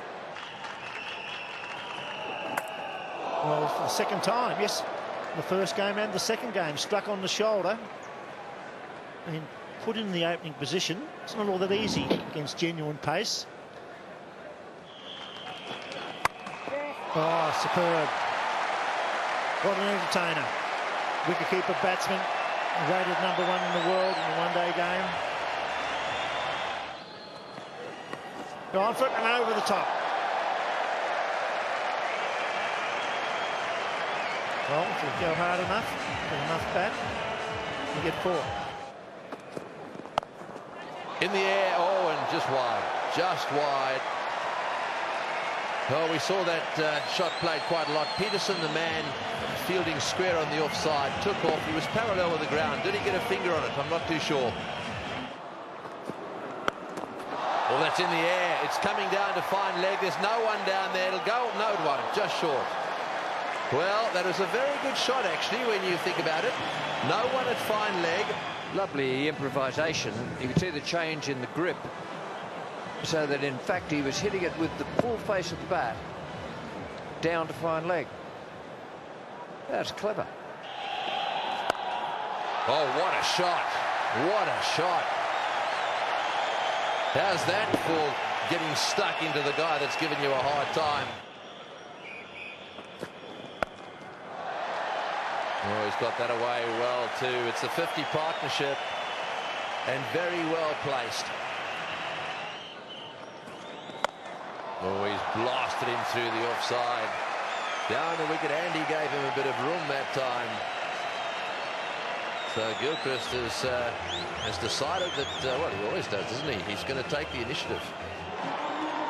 Speaker 15: Well, for the second time, yes. The first game and the second game, struck on the shoulder and put in the opening position. It's not all that easy against genuine pace. Oh, superb. What an entertainer. Wicketkeeper batsman, rated #1 in the world in the one-day game. Gone for it and over the top. Well, if you go hard enough, get enough bat, you get 4.
Speaker 17: In the air, oh, and just wide. Just wide. Well, we saw that shot played quite a lot. Peterson, the man fielding square on the offside, took off. He was parallel with the ground. Did he get a finger on it? I'm not too sure. Well, that's in the air. It's coming down to fine leg. There's no one down there. It'll go. No, it won't. Just short. Well, that was a very good shot, actually, when you think about it. No one at fine leg.
Speaker 18: Lovely improvisation. You could see the change in the grip, so that in fact he was hitting it with the full face of the bat down to fine leg. That's clever.
Speaker 17: Oh, what a shot. What a shot. How's that for getting stuck into the guy that's given you a hard time? Oh, he's got that away well too. It's a 50 partnership and very well placed. Oh, he's blasted him through the offside. Down the wicket, and he gave him a bit of room that time. So Gilchrist has decided that, well, he always does, doesn't he? He's going to take the initiative.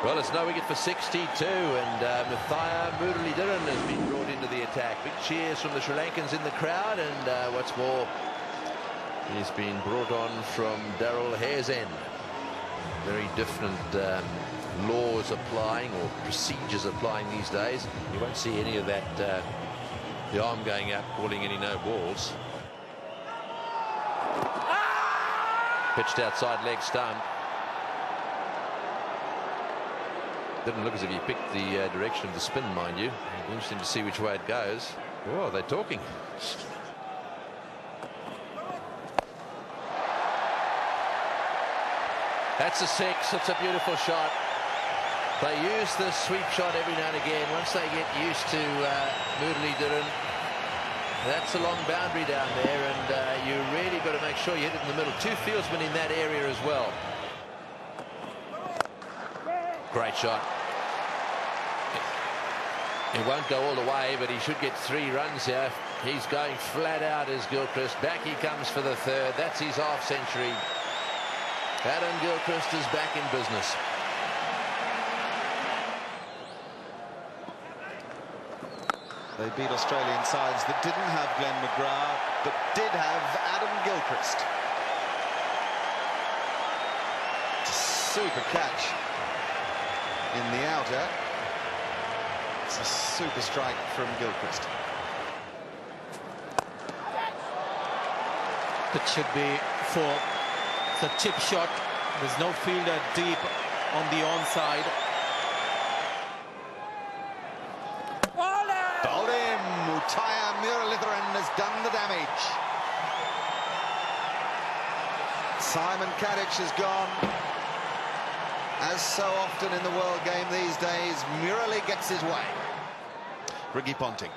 Speaker 17: Well, it's no wicket for 62, and Mathia Muralidharan has been brought into the attack. Big cheers from the Sri Lankans in the crowd, and what's more, he's been brought on from Daryl Hairsend. Very different laws applying, or procedures applying these days. You won't see any of that, the arm going out, calling any no balls. Pitched outside leg stump. Didn't look as if he picked the direction of the spin, mind you. Interesting to see which way it goes. Oh, they're talking. That's a 6. It's a beautiful shot. They use the sweep shot every now and again. Once they get used to Muralidharan, that's a long boundary down there, and you really got to make sure you hit it in the middle. 2 fieldsmen in that area as well. Great shot. It won't go all the way, but he should get 3 runs here. He's going flat out as Gilchrist. Back he comes for the 3rd. That's his half century. Adam Gilchrist is back in business.
Speaker 5: They beat Australian sides that didn't have Glenn McGrath, but did have Adam Gilchrist. Super catch in the outer.
Speaker 14: That's a super strike from Gilchrist.
Speaker 19: That should be 4. It's a chip shot. There's no fielder deep on the onside.
Speaker 14: Bowled him. Utaya Muralitharan has done the damage. Simon Kadich has gone. As so often in the world game these days, Murali gets his way. Ricky Ponting.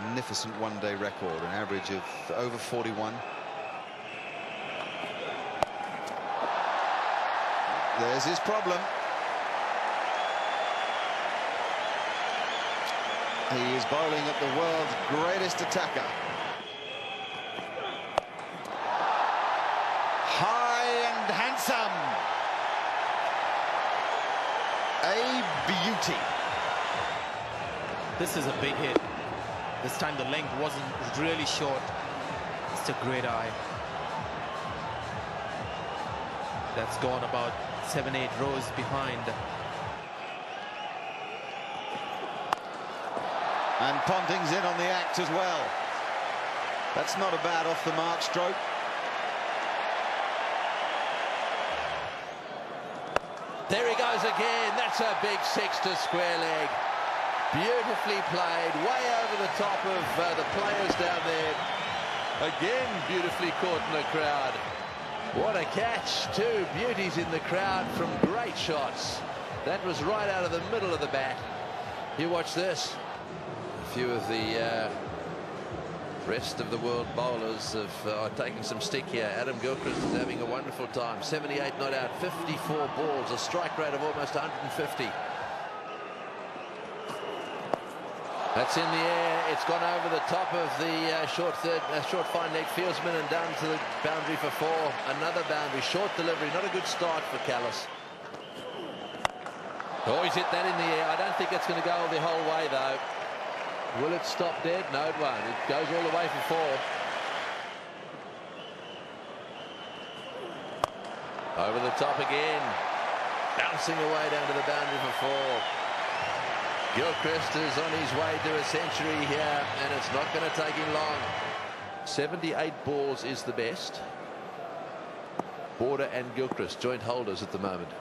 Speaker 14: Magnificent one-day record, an average of over 41. There's his problem. He is bowling at the world's greatest attacker. High and handsome. A beauty.
Speaker 19: This is a big hit. This time the length wasn't really short. It's a great eye. That's gone about 7-8 rows behind.
Speaker 14: And Ponting's in on the act as well. That's not a bad off-the-mark stroke.
Speaker 17: There he goes again. That's a big 6 to square leg. Beautifully played, way over the top of the players down there. Again, beautifully caught in the crowd. What a catch. 2 beauties in the crowd from great shots. That was right out of the middle of the bat. You watch this. A few of the rest of the world bowlers are taking some stick here. Adam Gilchrist is having a wonderful time. 78 not out, 54 balls, a strike rate of almost 150. That's in the air. It's gone over the top of the short fine leg fieldsman and down to the boundary for 4. Another boundary, short delivery. Not a good start for Callis. Oh, he's hit that in the air. I don't think it's going to go the whole way though. Will it stop dead? No, it won't. It goes all the way for 4. Over the top again. Bouncing away down to the boundary for 4. Gilchrist is on his way to a century here, and it's not going to take him long. 78 balls is the best. Border and Gilchrist, joint holders at the moment.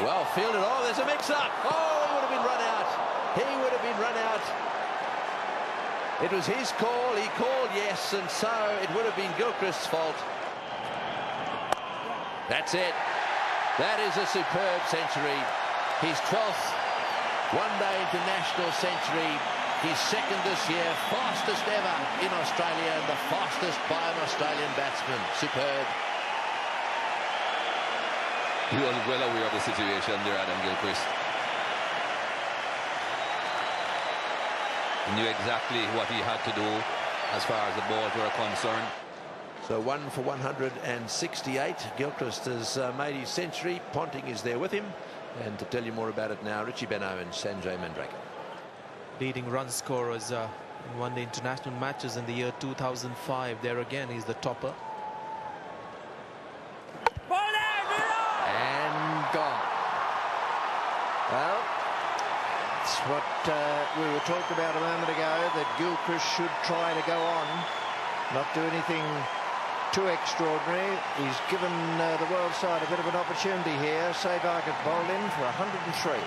Speaker 17: Well fielded. Oh, there's a mix-up. Oh, he would have been run out. He would have been run out. It was his call. He called yes, and so it would have been Gilchrist's fault. That's it. That is a superb century. His 12th one-day international century. His 2nd this year, fastest ever in Australia and the fastest by an Australian batsman. Superb.
Speaker 16: He was well aware of the situation there, Adam Gilchrist. He knew exactly what he had to do as far as the balls were concerned.
Speaker 17: So 1 for 168. Gilchrist has made his century. Ponting is there with him. And to tell you more about it now, Richie Benaud and Sanjay Mandrake.
Speaker 19: Leading run scorers in one-day international matches in the year 2005. There again, he's the topper.
Speaker 18: And gone. Well, it's what we were talking about a moment ago, that Gilchrist should try to go on, not do anything too extraordinary. He's given the world side a bit of an opportunity here. Sehwag has bowled in for 103.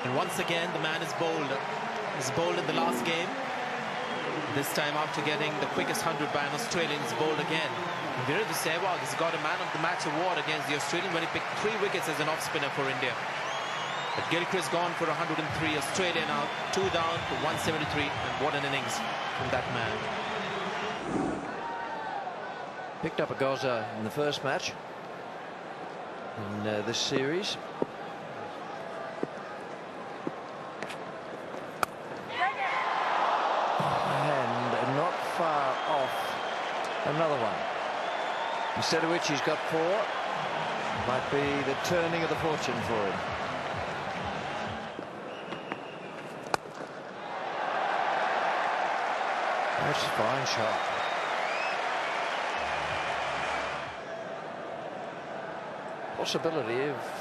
Speaker 19: And once again, the man is bowled. He's bowled in the last game. This time after getting the quickest 100 by an Australian, he's bowled again. Virendra Sehwag has got a man of the match award against the Australian when he picked 3 wickets as an off-spinner for India. But Gilchrist gone for 103. Australia now 2 down for 173. And what an innings from that man.
Speaker 18: Picked up a gozer in the first match in this series. And not far off another one. Instead of which he's got 4. Might be the turning of the fortune for him. That's a fine shot. possibility of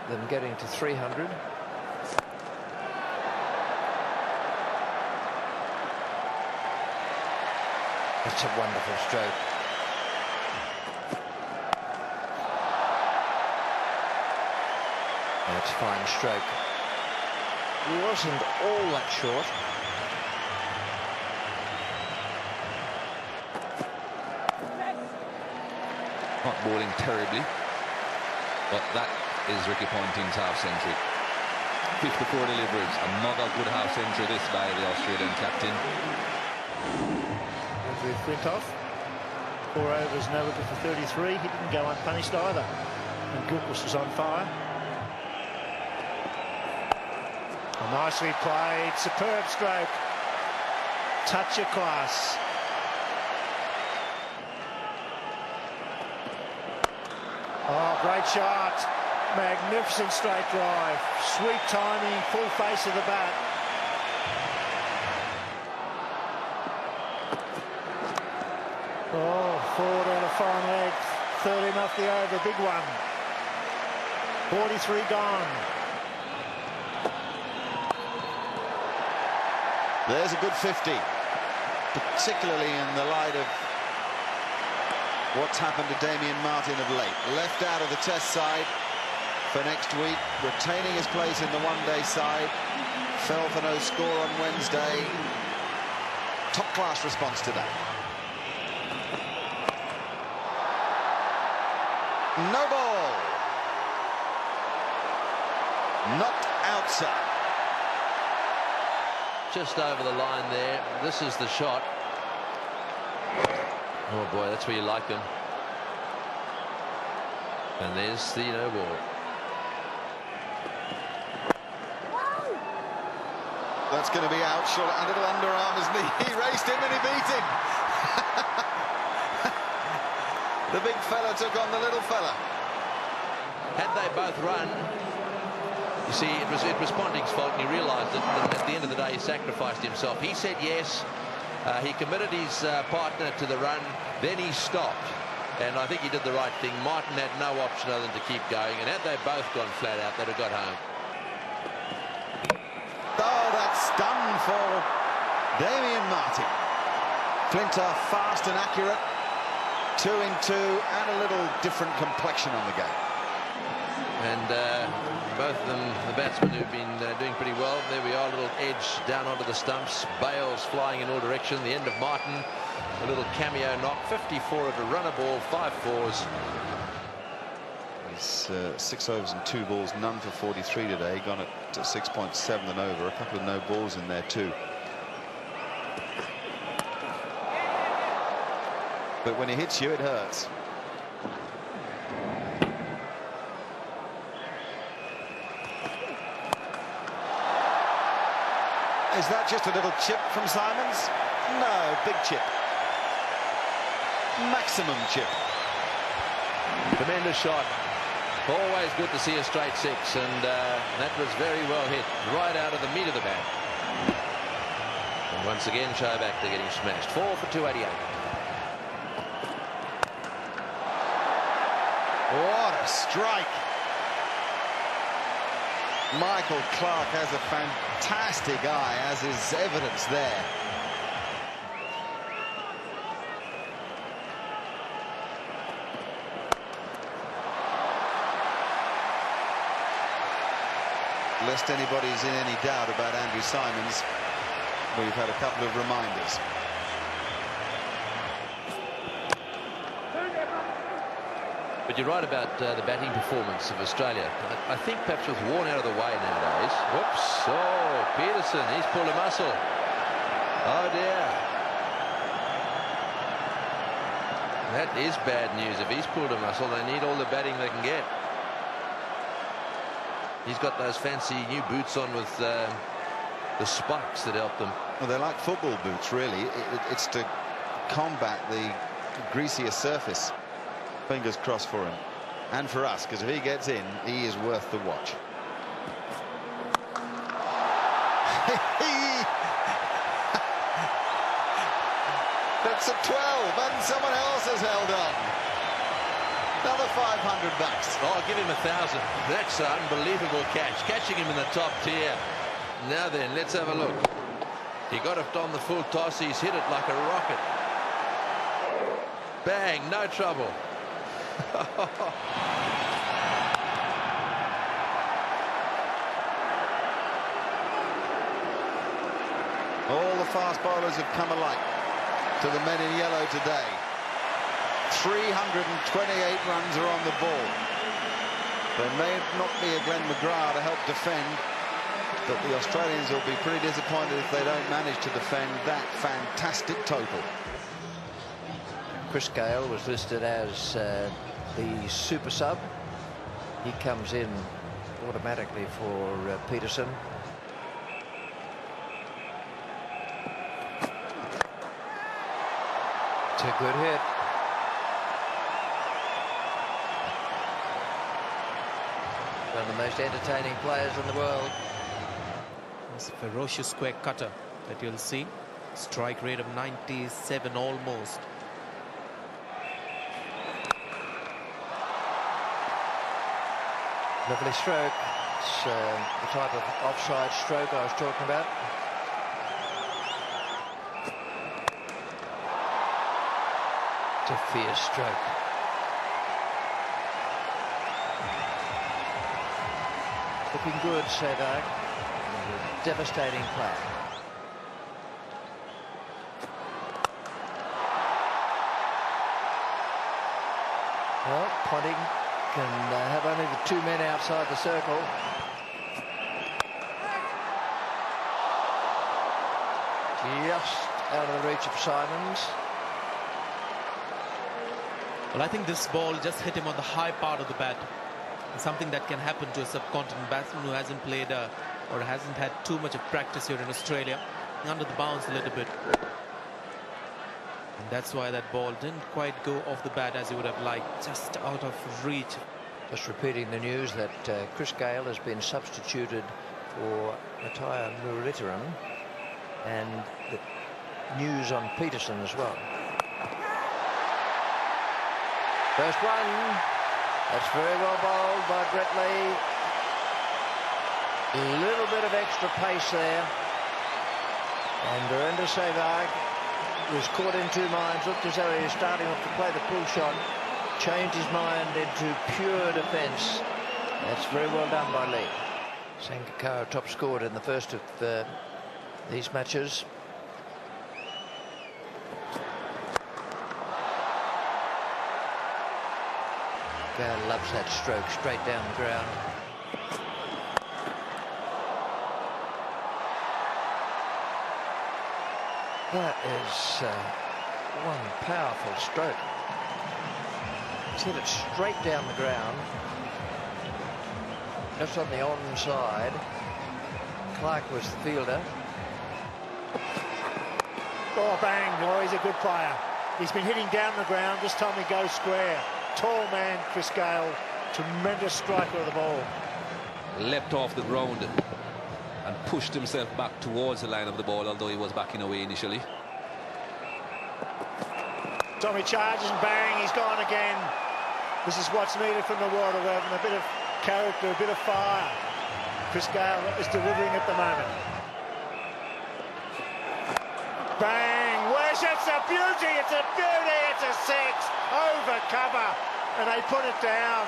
Speaker 18: them getting to 300. That's a wonderful stroke. That's a fine stroke. He wasn't all that short.
Speaker 16: Not balling terribly, but that is Ricky Ponting's half century. 54 deliveries, another good half century this by the Australian captain.
Speaker 15: Andrew Flintoff, 4 overs, no wicket for 33. He didn't go unpunished either. And Gilchrist was on fire. Oh, nicely played, superb stroke. Touch of class. Oh, great shot. Magnificent straight drive. Sweet timing, full face of the bat. Oh, forward on a fine leg. 13 off the over, big one. 43 gone.
Speaker 5: There's a good 50, particularly in the light of what's happened to Damien Martyn of late. Left out of the Test side for next week, retaining his place in the one-day side. Fell for no score on Wednesday. Top-class response today. No ball. Knocked outside.
Speaker 17: Just over the line there. This is the shot. Oh boy, that's where you like them. And there's the no ball.
Speaker 5: That's going to be out. Short, a little underarm as he raced him and he beat him. The big fella took on the little fella.
Speaker 17: Had they both run, you see, it was Ponting's fault, and he realised it. And at the end of the day, he sacrificed himself. He said yes. He committed his partner to the run. Then he stopped, and I think he did the right thing. Martin had no option other than to keep going, and had they both gone flat out, they'd have got home.
Speaker 5: Oh, that's done for Damien Martyn. Flintoff fast and accurate. 2 in 2, and a little different complexion on the game.
Speaker 17: And both of them, the batsmen who've been doing pretty well. There we are, a little edge down onto the stumps. Bales flying in all direction. The end of Martin, a little cameo knock. 54 of a runner ball, 5 fours.
Speaker 5: He's 6 overs and 2 balls, none for 43 today. Gone at 6.7 and over. A couple of no balls in there too. But when he hits you, it hurts. Is that just a little chip from Simons? No, big chip. Maximum chip.
Speaker 17: Tremendous shot. Always good to see a straight 6, and that was very well hit, right out of the meat of the bat. And once again, Shoaib Akhtar getting smashed. 4 for 288.
Speaker 5: What a strike. Michael Clarke has a fantastic eye, as is evidence there. Lest anybody's in any doubt about Andrew Simons, we've had a couple of reminders.
Speaker 17: But you're right about the batting performance of Australia. I think perhaps was worn out of the way nowadays. Whoops. Oh, Peterson, he's pulled a muscle. Oh, dear. That is bad news. If he's pulled a muscle, they need all the batting they can get. He's got those fancy new boots on with the spikes that help them.
Speaker 5: Well, they're like football boots, really. It's to combat the greasier surface. Fingers crossed for him and for us, because if he gets in, he is worth the watch. That's a 12, and someone else has held on. Another 500 bucks.
Speaker 17: Oh, give him 1,000. That's an unbelievable catch. Catching him in the top tier. Now then, let's have a look. He got it on the full toss. He's hit it like a rocket. Bang, no trouble.
Speaker 5: All the fast bowlers have come alike to the men in yellow today. 328 runs are on the ball. There may not be a Glenn McGrath to help defend, but the Australians will be pretty disappointed if they don't manage to defend that fantastic total.
Speaker 18: Chris Gale was listed as the super sub. He comes in automatically for Peterson. It's a good hit. One of the most entertaining players in the world.
Speaker 19: It's a ferocious square cutter that you'll see. Strike rate of 97 almost.
Speaker 18: Lovely stroke. It's the type of offside stroke I was talking about. It's a fierce stroke. Looking good, sever. Devastating play. Well, Ponting can have only the two men outside the circle. Just out of the reach of Simons.
Speaker 19: Well, I think this ball just hit him on the high part of the bat. Something that can happen to a subcontinent batsman who hasn't played or hasn't had too much of practice here in Australia. Under the bounce a little bit. And that's why that ball didn't quite go off the bat as he would have liked, just out of reach.
Speaker 18: Just repeating the news that Chris Gale has been substituted for Matthias Muralitharan, and the news on Peterson as well. First one. That's very well bowled by Brett Lee. A little bit of extra pace there. And Virender Sehwag was caught in two minds. Looked as though he was starting off to play the pull shot. Changed his mind into pure defence. That's very well done by Lee. Sangakkara top scored in the first of these matches. Gale loves that stroke straight down the ground. That is one powerful stroke. He's hit it straight down the ground. Just on the onside. Clark was the fielder.
Speaker 15: Oh, bang. Oh, he's a good player. He's been hitting down the ground. This time he goes square. Tall man, Chris Gale, tremendous striker of the ball.
Speaker 16: Leapt off the ground and pushed himself back towards the line of the ball, although he was backing away initially.
Speaker 15: Tommy charges and bang, he's gone again. This is what's needed from the World 11, a bit of character, a bit of fire. Chris Gale is delivering at the moment. Bang, where's it's a beauty, it's a beauty, it's a six. Over cover, and they put it down.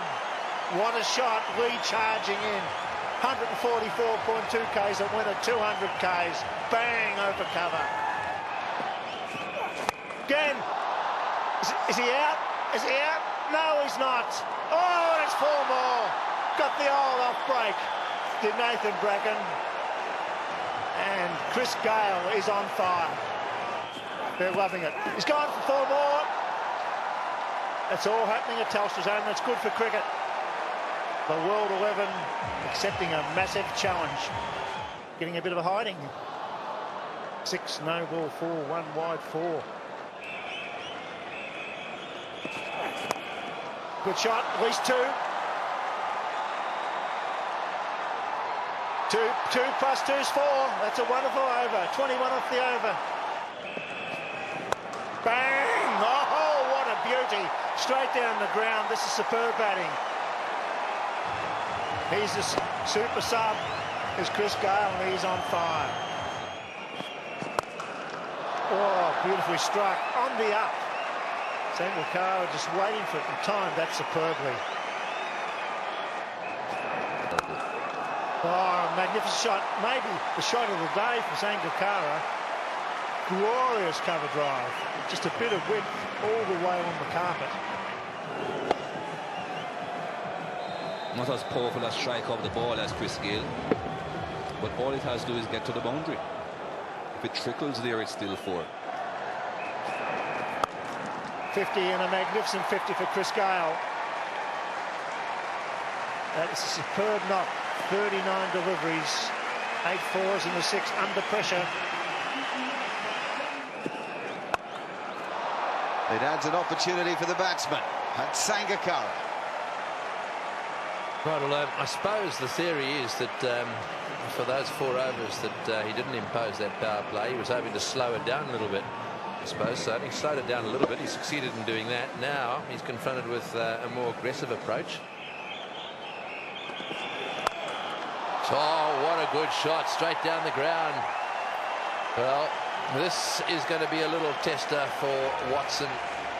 Speaker 15: What a shot, Lee charging in. 144.2 Ks that went at 200 Ks. Bang, over cover. Again. Is he out? Is he out? No, he's not. Oh, it's four more. Got the old off break. Did Nathan Bracken. And Chris Gale is on fire. They're loving it. He's gone for four more. It's all happening at Telstra Zone. That's good for cricket. The World 11 accepting a massive challenge. Getting a bit of a hiding. 6, no ball, 4, 1 wide, 4. Good shot, at least 2. 2 plus 2 is 4. That's a wonderful over. 21 off the over. Bang! Oh, what a beauty. 40, straight down the ground. This is superb batting. He's the super sub, is Chris Gale, and he's on fire. Oh, beautifully struck, on the up. Sangakkara just waiting for it and timed that superbly. Oh, magnificent shot. Maybe the shot of the day from Sangakkara. Glorious cover drive. Just a bit of width all the way on the carpet.
Speaker 16: Not as powerful a strike of the ball as Chris Gale, but all it has to do is get to the boundary. If it trickles there, it's still 4.
Speaker 15: 50 and a magnificent 50 for Chris Gale. That is a superb knock. 39 deliveries, 8 fours in the 6 under pressure.
Speaker 5: It adds an opportunity for the batsman. And Sangakkara.
Speaker 17: Right, well, I suppose the theory is that for those 4 overs that he didn't impose that power play. He was hoping to slow it down a little bit, I suppose. So he slowed it down a little bit. He succeeded in doing that. Now he's confronted with a more aggressive approach. Oh, what a good shot, straight down the ground. Well, this is going to be a little tester for Watson.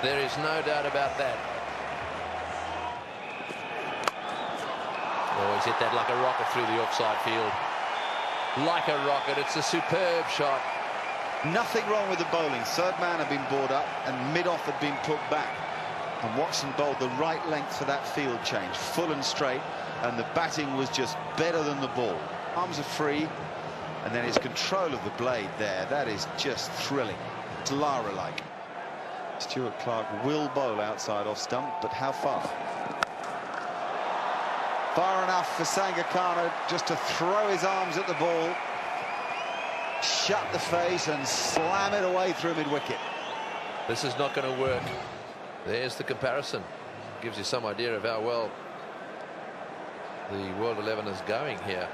Speaker 17: There is no doubt about that. Oh, he's hit that like a rocket through the offside field. Like a rocket. It's a superb shot.
Speaker 5: Nothing wrong with the bowling. Third man had been brought up and mid-off had been put back. And Watson bowled the right length for that field change, full and straight, and the batting was just better than the ball. Arms are free, and then his control of the blade there, that is just thrilling. It's Lara-like. Stuart Clark will bowl outside off stump, but how far? Far enough for Sangakkara just to throw his arms at the ball, shut the face and slam it away through mid-wicket.
Speaker 17: This is not going to work. There's the comparison. Gives you some idea of how well the World 11 is going here.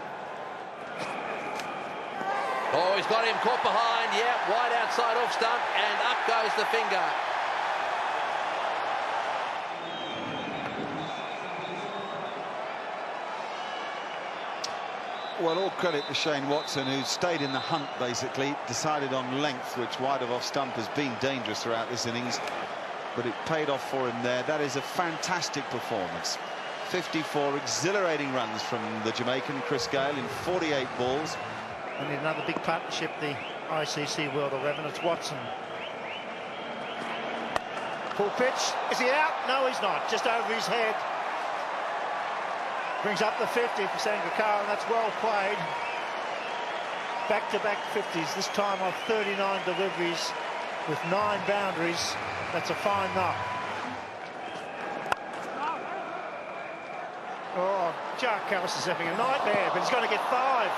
Speaker 17: Oh, he's got him caught behind. Yeah, wide outside off stump, and up goes the finger.
Speaker 5: Well, all credit to Shane Watson, who stayed in the hunt, basically, decided on length, which wide of off stump has been dangerous throughout this innings, but it paid off for him there. That is a fantastic performance. 54 exhilarating runs from the Jamaican Chris Gale in 48 balls.
Speaker 15: We need another big partnership, the ICC World 11. It's Watson. Full pitch. Is he out? No, he's not. Just over his head. Brings up the 50 for Sangakkara, and that's well played. Back-to-back 50s, this time off 39 deliveries with 9 boundaries. That's a fine knock. Oh, Jark Callis is having a nightmare, but he's going to get 5.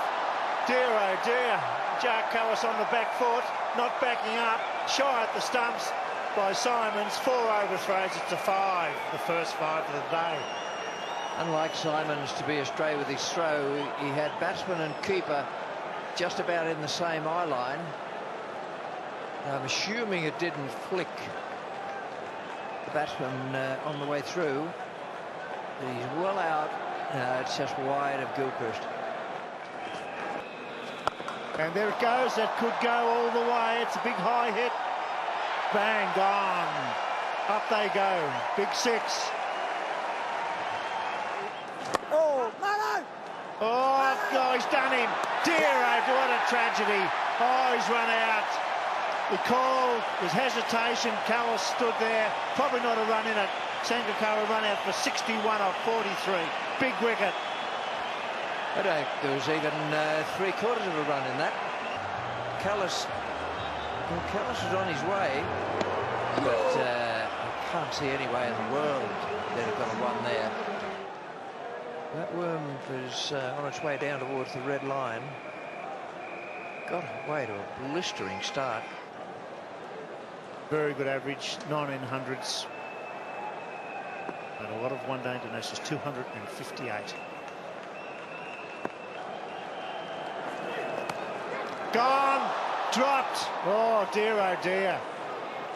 Speaker 15: Dear, oh dear. Jark Callis on the back foot, not backing up, shy at the stumps by Simons. 4 overthrows, it's a 5, the first 5 of the day.
Speaker 18: Unlike Simons to be astray with his throw, he had batsman and keeper just about in the same eye line. I'm assuming it didn't flick the batsman on the way through. He's well out. It's just wide of Gilchrist.
Speaker 15: And there it goes. That could go all the way. It's a big high hit. Bang, gone. Up they go. Big 6. Oh, no, he's done him. Dear, oh, what a tragedy. Oh, he's run out. The call was hesitation. Callis stood there. Probably not a run in it. Sangakkara run out for 61 off 43. Big wicket.
Speaker 18: I don't think there was even 3/4 of a run in that. Callis is on his way, but I can't see any way in the world they'd have got a run there. That worm was on its way down towards the red line. Got away to a blistering start.
Speaker 15: Very good average, 1900s. And a lot of one-day internationals, 258. Gone, dropped. Oh dear, oh dear.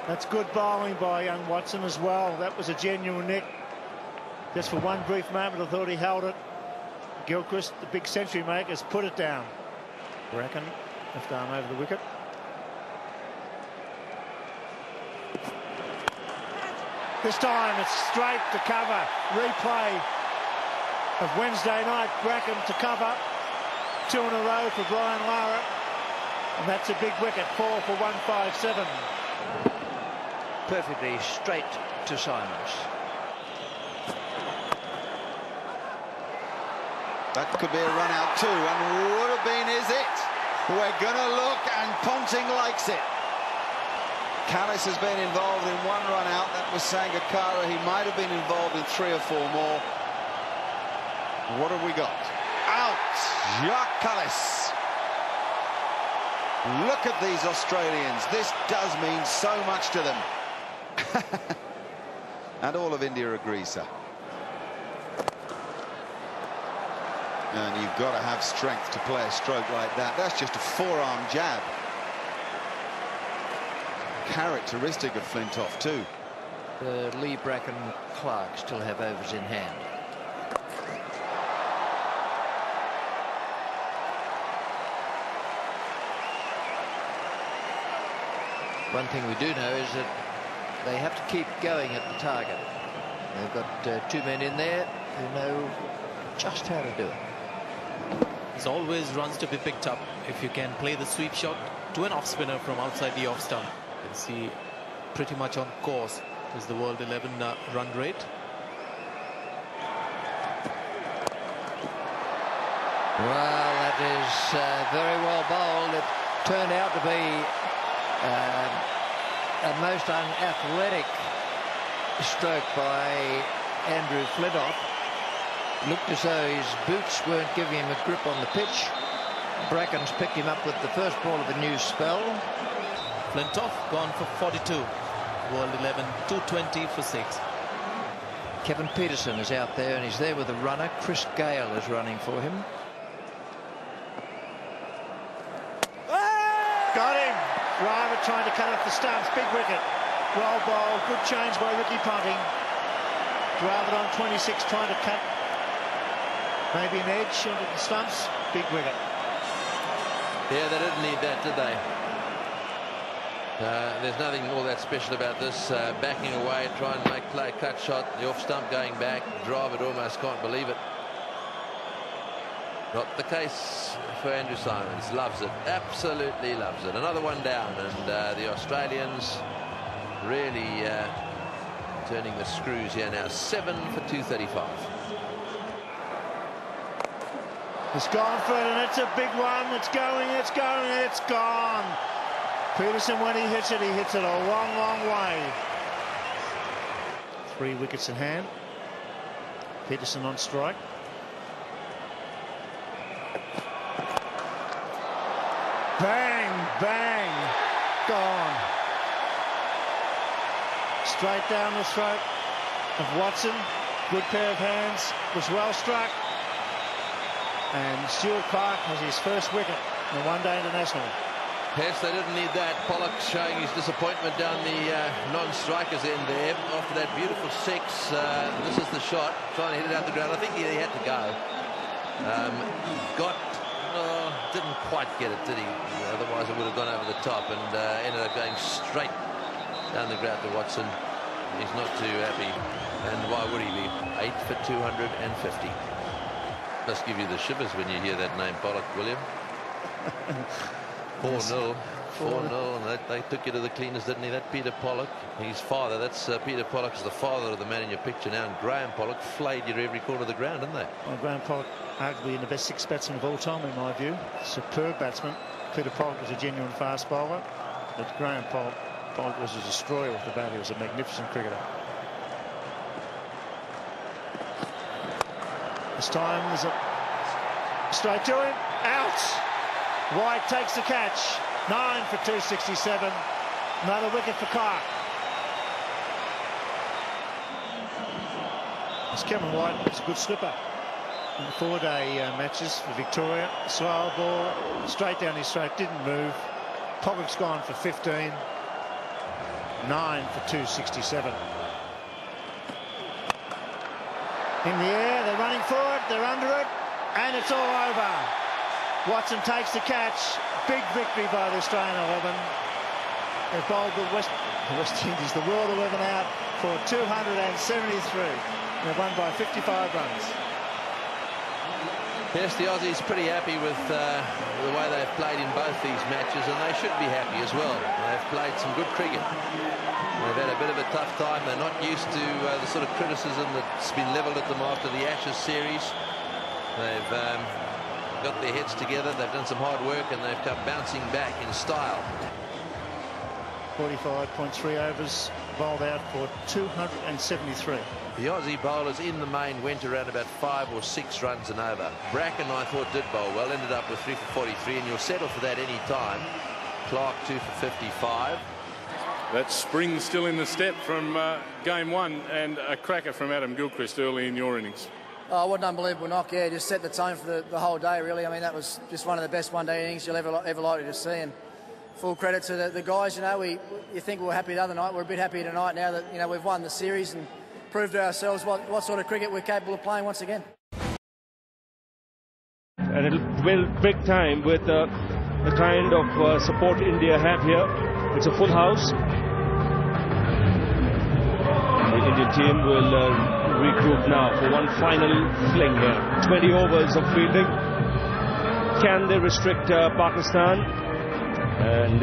Speaker 15: That's good bowling by young Watson as well. That was a genuine nick. Just for one brief moment, I thought he held it. Gilchrist, the big century maker, has put it down. Bracken, left arm over the wicket. This time it's straight to cover. Replay of Wednesday night. Bracken to cover. 2 in a row for Brian Lara. And that's a big wicket. 4 for 157.
Speaker 18: Perfectly straight to Simons.
Speaker 5: That could be a run out too, and would have been, is it? We're gonna look, and Ponting likes it. Callis has been involved in 1 run out. That was Sangakkara. He might have been involved in 3 or 4 more. What have we got? Out! Jacques Callis. Look at these Australians. This does mean so much to them. And all of India agrees, sir. And you've got to have strength to play a stroke like that. That's just a forearm jab. Characteristic of Flintoff too.
Speaker 18: Lee, Bracken, Clark still have overs in hand. One thing we do know is that they have to keep going at the target. They've got 2 men in there who know just how to do it.
Speaker 19: There's always runs to be picked up if you can play the sweep shot to an off spinner from outside the off stump. You can see pretty much on course is the world 11 run rate.
Speaker 18: Well, that is very well bowled. It turned out to be a most unathletic stroke by Andrew Flintoff. Looked as though his boots weren't giving him a grip on the pitch. Bracken's picked him up with the first ball of a new spell.
Speaker 19: Flintoff gone for 42. World 11, 220 for 6.
Speaker 18: Kevin Peterson is out there, and he's there with a runner. Chris Gale is running for him.
Speaker 15: Got him! Driver trying to cut off the stumps. Big wicket. Well bowled. Good change by Ricky Ponting. Driver on 26 trying to cut maybe an edge onto the stumps. Big wicket.
Speaker 17: Yeah, they didn't need that, did they? There's nothing all that special about this. Backing away, try and play a cut shot. The off stump going back. Driver almost can't believe it. Not the case for Andrew Simons. Loves it. Absolutely loves it. Another one down, and the Australians really turning the screws here now. 7 for 235.
Speaker 15: It's gone for it, and it's a big one. It's going, it's going, it's gone. Peterson, when he hits it a long, long way. 3 wickets in hand. Peterson on strike. Bang, bang, gone. Straight down the throat of Watson. Good pair of hands, was well struck. And Stuart Clark has his first wicket in the one-day international.
Speaker 17: Yes, they didn't need that. Pollock showing his disappointment down the non-strikers end there. After that beautiful 6, this is the shot. Trying to hit it out the ground. I think he had to go. Didn't quite get it, did he? Otherwise it would have gone over the top, and ended up going straight down the ground to Watson. He's not too happy. And why would he be? 8 for 250. Must give you the shivers when you hear that name, Pollock, William. 4-0. 4-0, and they took you to the cleaners, didn't he? That Peter Pollock, his father, that's Peter Pollock is the father of the man in your picture now, and Graham Pollock flayed you to every corner of the ground, didn't they?
Speaker 15: Well, Graham Pollock, arguably the best 6 batsmen of all time, in my view. Superb batsman. Peter Pollock was a genuine fast bowler, but Graham Pollock was a destroyer with the bat. He was a magnificent cricketer. This time there's a straight to him, out. White takes the catch. 9 for 267. Another wicket for Clark. It's Cameron White. It's a good slipper in the 4-day matches for Victoria. Slow ball, straight down his throat, didn't move. Pollock's gone for 15. 9 for 267. In the air, they're running for it, they're under it, and it's all over. Watson takes the catch. Big victory by the Australian 11. They've bowled the West Indies, the World 11 out for 273. They've won by 55 runs.
Speaker 17: Yes, the Aussies pretty happy with the way they've played in both these matches, and they should be happy as well. They've played some good cricket. They've had a bit of a tough time. They're not used to the sort of criticism that's been levelled at them after the Ashes series. They've got their heads together, they've done some hard work, and they've come bouncing back in style.
Speaker 15: 45.3 overs, bowled out for 273.
Speaker 17: The Aussie bowlers in the main went around about 5 or 6 runs an over. Bracken, I thought, did bowl well, ended up with 3 for 43, and you'll settle for that any time. Clark 2 for 55.
Speaker 20: That spring still in the step from game 1, and a cracker from Adam Gilchrist early in your innings.
Speaker 21: Oh, what an unbelievable knock, yeah, just set the tone for the whole day, really. I mean, that was just one of the best one-day innings you'll ever likely to see, and full credit to the guys. You know, you think we were happy the other night, we're a bit happier tonight now that, you know, we've won the series and proved to ourselves what sort of cricket we're capable of playing once again.
Speaker 22: And it'll break time with the kind of support India have here. It's a full house. The Indian team will regroup now for one final fling here. 20 overs of fielding. Can they restrict Pakistan? And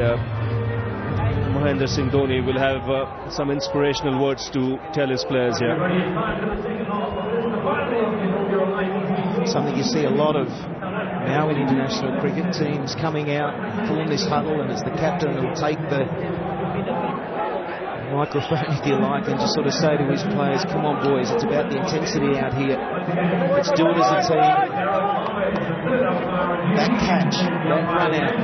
Speaker 22: Mahendra Singh Dhoni will have some inspirational words to tell his players here.
Speaker 23: Something you see a lot of now in international cricket, teams coming out, form this huddle, and it's the captain who will take the microphone, if you like, and just sort of say to his players, come on boys, it's about the intensity out here, let's do it as a team. That catch, that run out,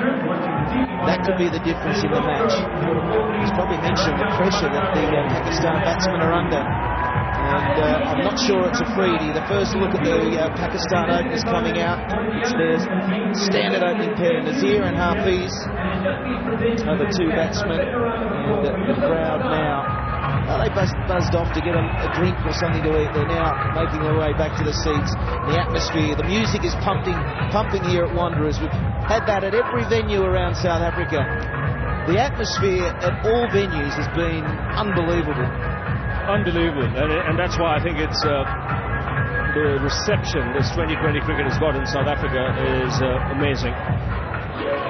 Speaker 23: that could be the difference in the match. He's probably mentioned the pressure that the Pakistan batsmen are under, and I'm not sure it's a freebie. The first look at the Pakistan openers coming out, it's their standard opening pair, Nazir and Hafiz, other 2 batsmen, and the crowd now. They buzzed off to get a drink or something to eat. They're now making their way back to the seats. The atmosphere, the music is pumping here at Wanderers. We've had that at every venue around South Africa. The atmosphere at all venues has been unbelievable.
Speaker 22: Unbelievable, and that's why I think it's the reception this 2020 cricket has got in South Africa is amazing.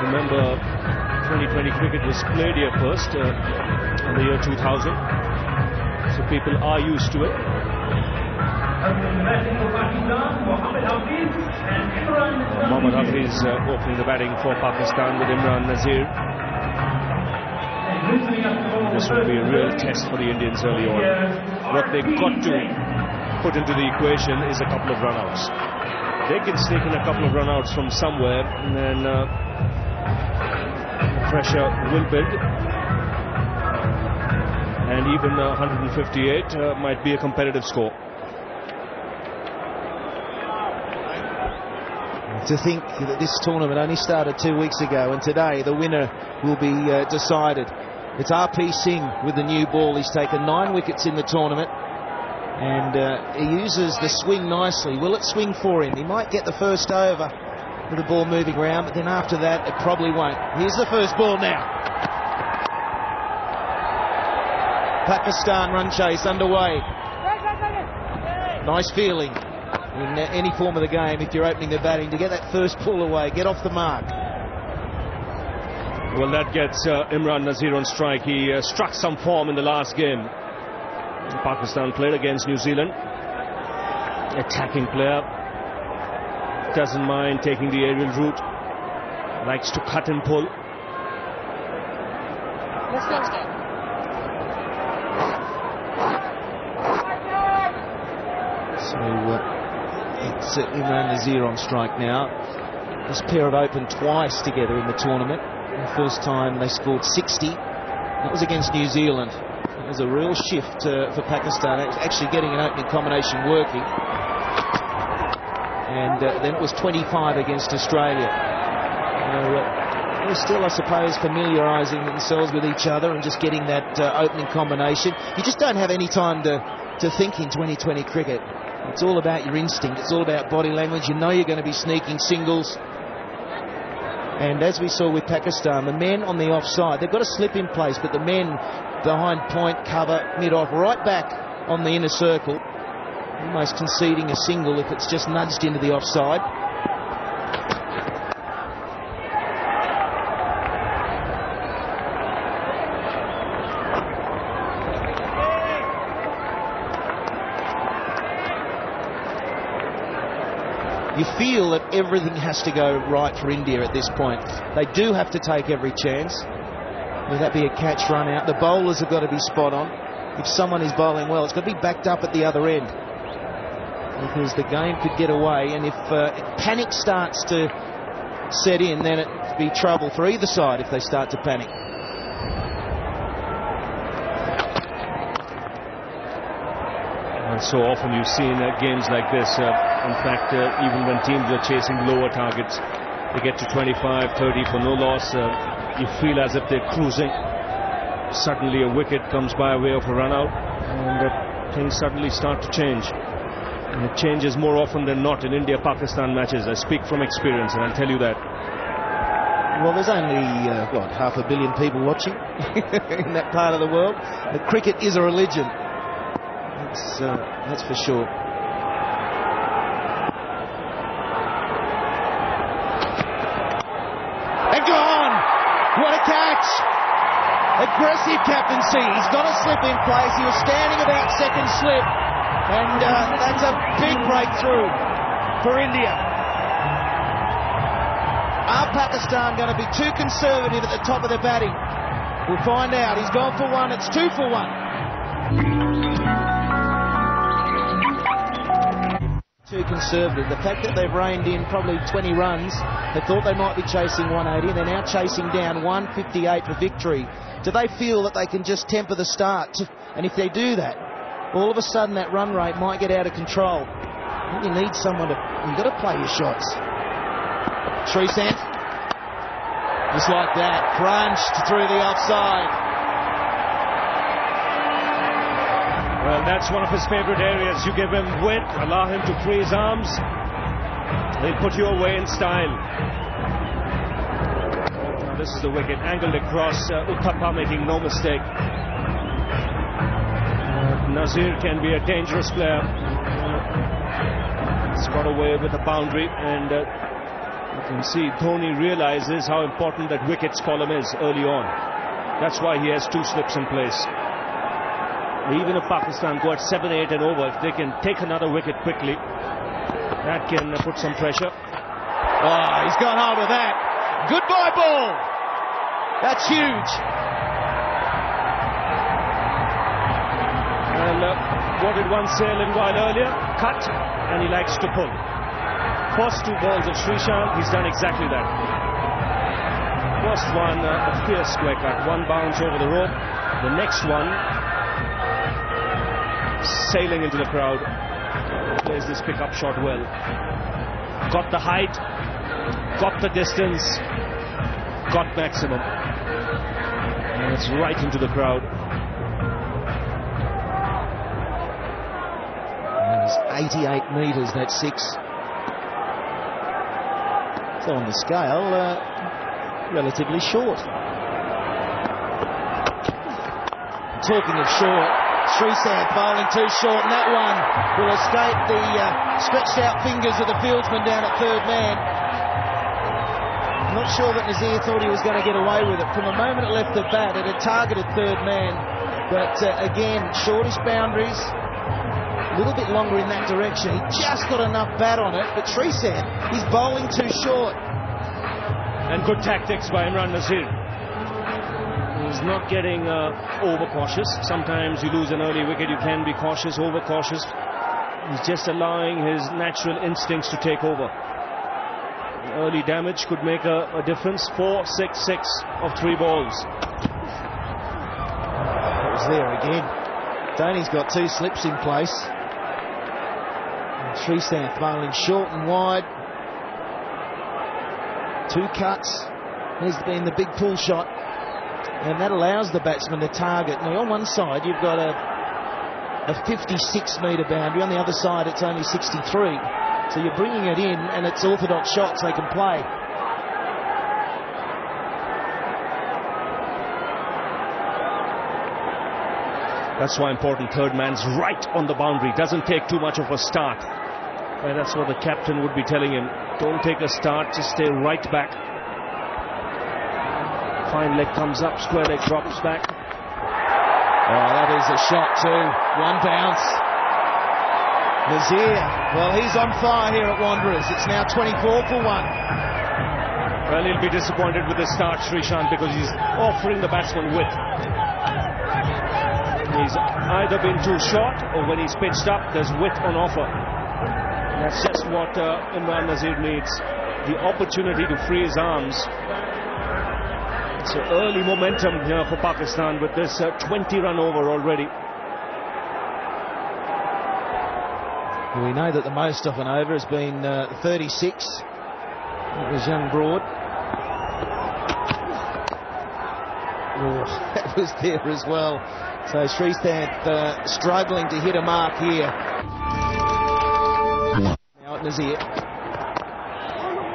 Speaker 22: Remember, 2020 cricket was played here first in the year 2000, so people are used to it. Mohammad Hafiz opening the batting for Pakistan with Imran Nazir. This will be a real test for the Indians early on. What they've got to put into the equation is a couple of run-outs. They can sneak in a couple of run-outs from somewhere, and then pressure will build. And even 158 might be a competitive score.
Speaker 23: To think that this tournament only started 2 weeks ago, and today the winner will be decided. It's RP Singh with the new ball. He's taken 9 wickets in the tournament, and he uses the swing nicely. Will it swing for him? He might get the first over with the ball moving around, but then after that it probably won't. Here's the first ball now. Pakistan run chase underway. Nice feeling in any form of the game if you're opening the batting to get that first pull away, get off the mark.
Speaker 22: Well, that gets Imran Nazir on strike. He struck some form in the last game. Pakistan played against New Zealand. Attacking player. Doesn't mind taking the aerial route. Likes to cut and pull.
Speaker 23: So it's Imran Nazir on strike now. This pair have opened twice together in the tournament. The first time they scored 60. That was against New Zealand. It was a real shift for Pakistan, actually getting an opening combination working. And then it was 25 against Australia. they're still, I suppose, familiarising themselves with each other and just getting that opening combination. You just don't have any time to think in 2020 cricket. It's all about your instinct. It's all about body language. You know you're going to be sneaking singles. And as we saw with Pakistan, the men on the offside, they've got a slip in place, but the men behind point, cover, mid-off, right back on the inner circle, almost conceding a single if it's just nudged into the offside. You feel that everything has to go right for India at this point. They do have to take every chance. Whether that be a catch run out, the bowlers have got to be spot on. If someone is bowling well, it's got to be backed up at the other end, because the game could get away, and if panic starts to set in, then it'd be trouble for either side if they start to panic.
Speaker 22: And so often you've seen games like this. In fact, even when teams are chasing lower targets, they get to 25, 30 for no loss. You feel as if they're cruising. Suddenly a wicket comes by way of a run out, and things suddenly start to change. And it changes more often than not in India-Pakistan matches. I speak from experience, and I'll tell you that.
Speaker 23: Well, there's only, what, 500 million people watching in that part of the world. But cricket is a religion. That's for sure. And gone! What a catch! Aggressive captaincy. He's got a slip in place. He was standing about second slip. And that's a big breakthrough for India. Are Pakistan going to be too conservative at the top of the batting? We'll find out. He's gone for one. It's 2 for 1. Too conservative. The fact that they've reined in probably 20 runs, they thought they might be chasing 180, and they're now chasing down 158 for victory. Do they feel that they can just temper the start? And if they do that, all of a sudden that run rate might get out of control. I think you need someone to... You've got to play your shots. Sreesanth. Just like that. Crunched through the offside.
Speaker 22: Well, that's one of his favourite areas. You give him width, allow him to free his arms, he'll put you away in style. Now this is the wicket, angled across. Uthappa making no mistake. Nazir can be a dangerous player. He's got away with a boundary, and you can see Dhoni realises how important that wickets column is early on. That's why he has 2 slips in place. Even if Pakistan go at 7, 8 and over, if they can take another wicket quickly, that can put some pressure.
Speaker 23: Oh, he's gone home with that. Goodbye ball. That's huge.
Speaker 22: And what did one say a little while earlier? Cut, and he likes to pull. First 2 balls of Sreesanth, he's done exactly that. First one, a fierce square cut, 1 bounce over the rope. The next one, sailing into the crowd. Plays this pick-up shot well. Got the height, got the distance, got maximum. And it's right into the crowd.
Speaker 23: And it's 88 metres, that's 6. So on the scale, relatively short. Talking of short, Sreesanth bowling too short, and that one will escape the stretched out fingers of the fieldsman down at third man. I'm not sure that Nazir thought he was going to get away with it. From the moment it left the bat, it had targeted third man. But again, shortish boundaries, a little bit longer in that direction. He just got enough bat on it, but Sreesanth, he's bowling too short.
Speaker 22: And good tactics by Imran Nazir. He's not getting over-cautious. Sometimes you lose an early wicket, you can be cautious, over-cautious. He's just allowing his natural instincts to take over. Early damage could make a difference. 4, 6, 6 of 3 balls.
Speaker 23: That was there again. Dhoni's got 2 slips in place. And Sreesanth bowling short and wide. 2 cuts. has been the big pull shot, and that allows the batsman to target. Now, on one side, you've got a 56-metre boundary. On the other side, it's only 63. So you're bringing it in, and it's orthodox shots they can play.
Speaker 22: That's why important. Third man's right on the boundary. Doesn't take too much of a start. And that's what the captain would be telling him. Don't take a start, just stay right back. Fine leg comes up, square leg drops back.
Speaker 23: Oh, that is a shot too. One bounce. Nazir, well, he's on fire here at Wanderers. It's now 24 for 1.
Speaker 22: Well, he'll be disappointed with the start, Srishant, because he's offering the batsman width. He's either been too short, or when he's pitched up, there's width on offer. And that's just what Imran Nazir needs. The opportunity to free his arms. So early momentum here for Pakistan with this 20-run over already.
Speaker 23: We know that the most of an over has been 36. It was young Broad. Oh, that was there as well. So Srikanth struggling to hit a mark here. Now at Nazir.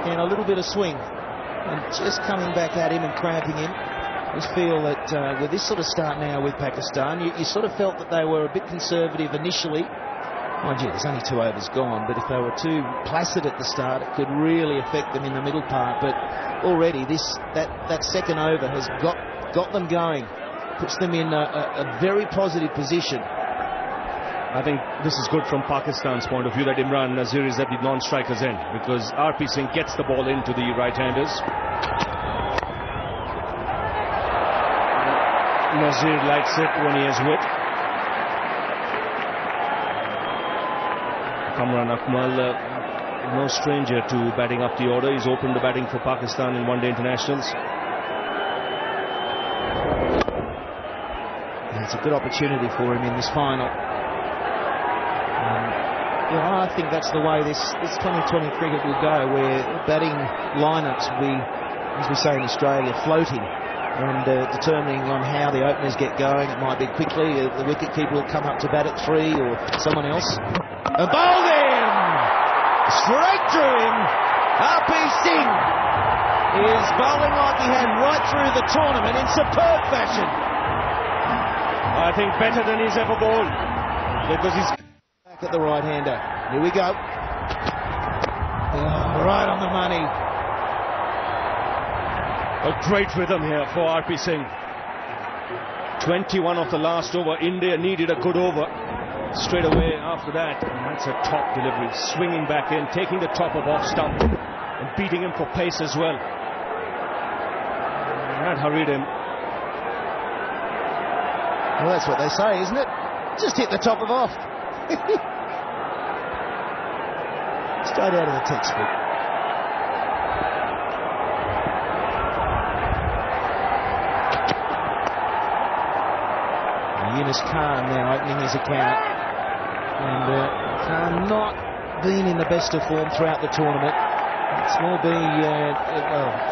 Speaker 23: And a little bit of swing. And just coming back at him and cramping him. I just feel that with this sort of start now with Pakistan, you sort of felt that they were a bit conservative initially. Mind you, there's only 2 overs gone, but if they were too placid at the start, it could really affect them in the middle part. But already that second over has got them going, puts them in a very positive position.
Speaker 22: I think this is good from Pakistan's point of view that Imran Nazir is at the non-striker's end, because RP Singh gets the ball into the right-handers. Nazir likes it when he has width. Kamran Akmal, no stranger to batting up the order. He's opened the batting for Pakistan in one-day internationals.
Speaker 23: It's a good opportunity for him in this final. I think that's the way this 2020 cricket will go, where batting lineups will be, as we say in Australia, floating and determining on how the openers get going. It might be quickly, the wicket-keeper will come up to bat at 3 or someone else. And bowled him! Straight through him! RP Singh is bowling like he had right through the tournament in superb fashion.
Speaker 22: I think better than he's ever bowled, because he's
Speaker 23: back at the right-hander. Here we go. Right on the money.
Speaker 22: A great rhythm here for RP Singh. 21 of the last over. India needed a good over straight away after that. And that's a top delivery. Swinging back in, taking the top of off stump and beating him for pace as well. That hurried him.
Speaker 23: Well, that's what they say, isn't it? Just hit the top of off. Straight out of the textbook. Yunus Khan now opening his account. And Khan not been in the best of form throughout the tournament. It's more been,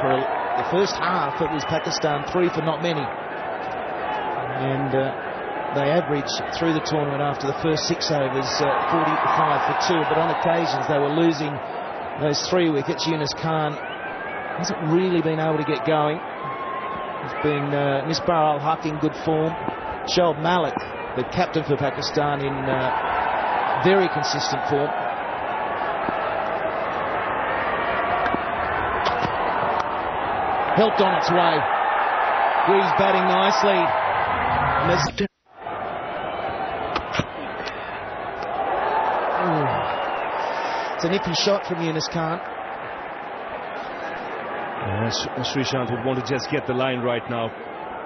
Speaker 23: for the first half it was Pakistan 3 for not many. And they averaged through the tournament after the first 6 overs 45 for 2, but on occasions they were losing those 3 wickets. Yunus Khan hasn't really been able to get going. It's been Misbah al-Haq in good form. Shoaib Malik, the captain for Pakistan, in very consistent form. Helped on its way. Greaves batting nicely. It's an iffy shot from Yunus Khan.
Speaker 22: Srishant would want to just get the line right now.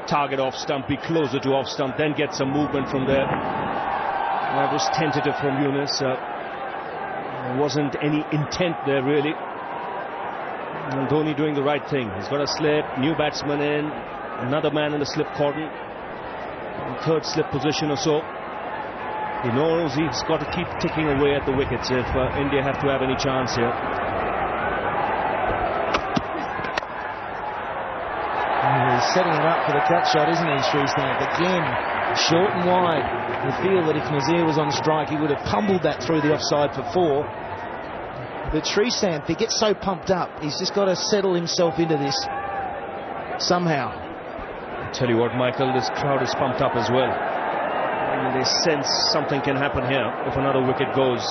Speaker 22: Target off stump, be closer to off stump, then get some movement from there. That was tentative from Yunus. There wasn't any intent there really. And Dhoni doing the right thing. He's got a slip, new batsman in, another man in the slip cordon. Third slip position or so. He knows he's got to keep ticking away at the wickets if India have to have any chance here.
Speaker 23: setting it up for the cut shot, isn't he, Shresthath? Again, short and wide. You feel that if Nazir was on strike, he would have pummeled that through the offside for 4. But Shresthath, he gets so pumped up, he's just got to settle himself into this somehow.
Speaker 22: I tell you what, Michael, this crowd is pumped up as well. I mean, they sense something can happen here if another wicket goes.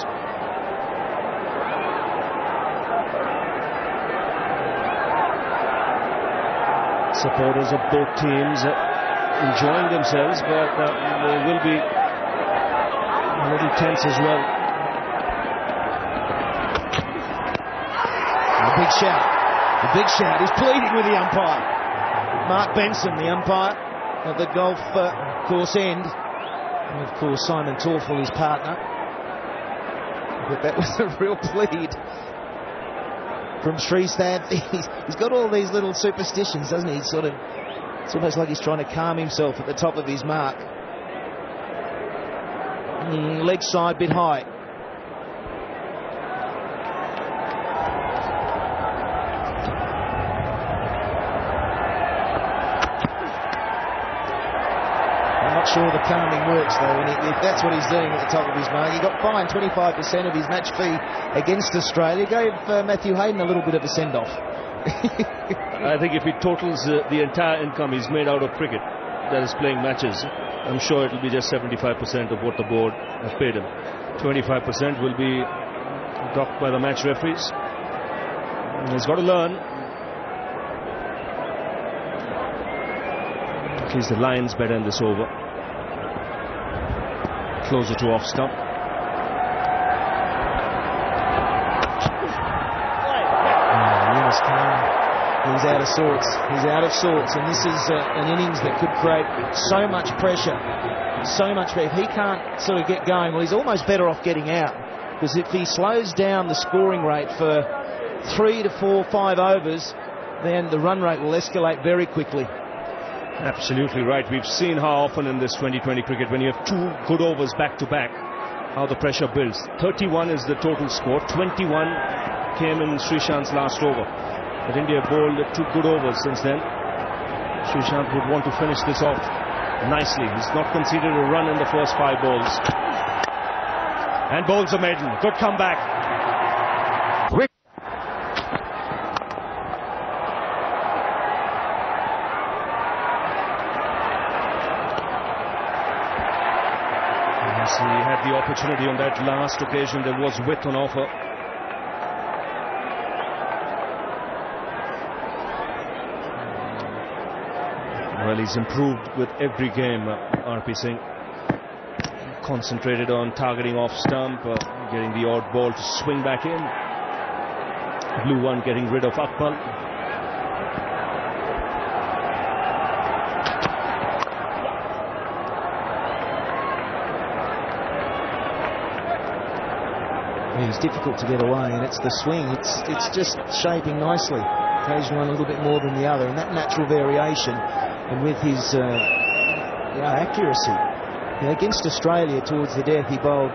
Speaker 22: Supporters of both teams enjoying themselves, but they will be a little tense as well.
Speaker 23: A big shout. A big shout. He's pleading with the umpire. Mark Benson, the umpire at the golf course end. And of course, Simon Torfel, his partner. But that was a real plead from Shresthath. He's got all these little superstitions, doesn't he? It's almost like he's trying to calm himself at the top of his mark. Leg side, bit high. Sure the calming works though, and if that's what he's doing at the top of his mark. He got fined 25% of his match fee against Australia. Gave Matthew Hayden a little bit of a send-off.
Speaker 22: I think if he totals the entire income he's made out of cricket, that is playing matches, I'm sure it'll be just 75% of what the board has paid him. 25% will be docked by the match referees. And he's got to learn. At least the Lions better in this over. Closer to off stump.
Speaker 23: Yunus Khan, he's out of sorts. He's out of sorts, and this is an innings that could create so much pressure. So much pressure. If he can't sort of get going, well, he's almost better off getting out. Because if he slows down the scoring rate for 3 to 4, 5 overs, then the run rate will escalate very quickly.
Speaker 22: Absolutely right. We've seen how often in this 2020 cricket, when you have 2 good overs back to back, how the pressure builds. 31 is the total score. 21 came in Srishant's last over. But India bowled 2 good overs since then. Srishant would want to finish this off nicely. He's not conceded a run in the first 5 balls. And bowls a maiden. Good comeback. He had the opportunity on that last occasion. There was width on offer. Well, he's improved with every game, RP Singh. Concentrated on targeting off stump, getting the odd ball to swing back in. Blue one getting rid of Akmal.
Speaker 23: It's difficult to get away, and it's the swing. It's just shaping nicely. Occasionally one a little bit more than the other, and that natural variation, and with his accuracy. Against Australia towards the death, he bowled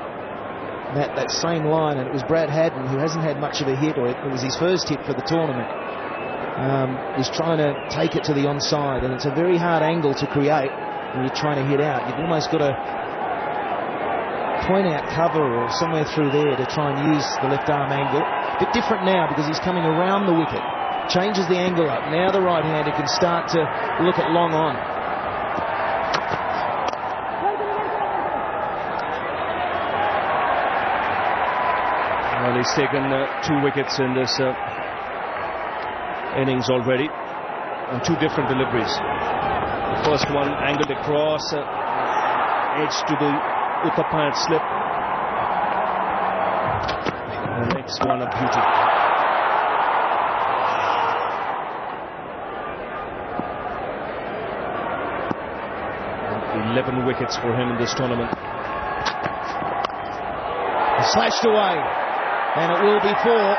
Speaker 23: that same line, and it was Brad Haddon, who hasn't had much of a hit, or it was his first hit for the tournament. Is trying to take it to the onside, and it's a very hard angle to create when you're trying to hit out. You've almost got to point out cover or somewhere through there to try and use the left arm angle. A bit different now because he's coming around the wicket. Changes the angle up. Now the right-hander can start to look at long on.
Speaker 22: Well, he's taken 2 wickets in this innings already, and 2 different deliveries. The first one angled across, edge to the Uttapad slip. The next one a beauty. 11 wickets for him in this tournament.
Speaker 23: Slashed away, and it will be for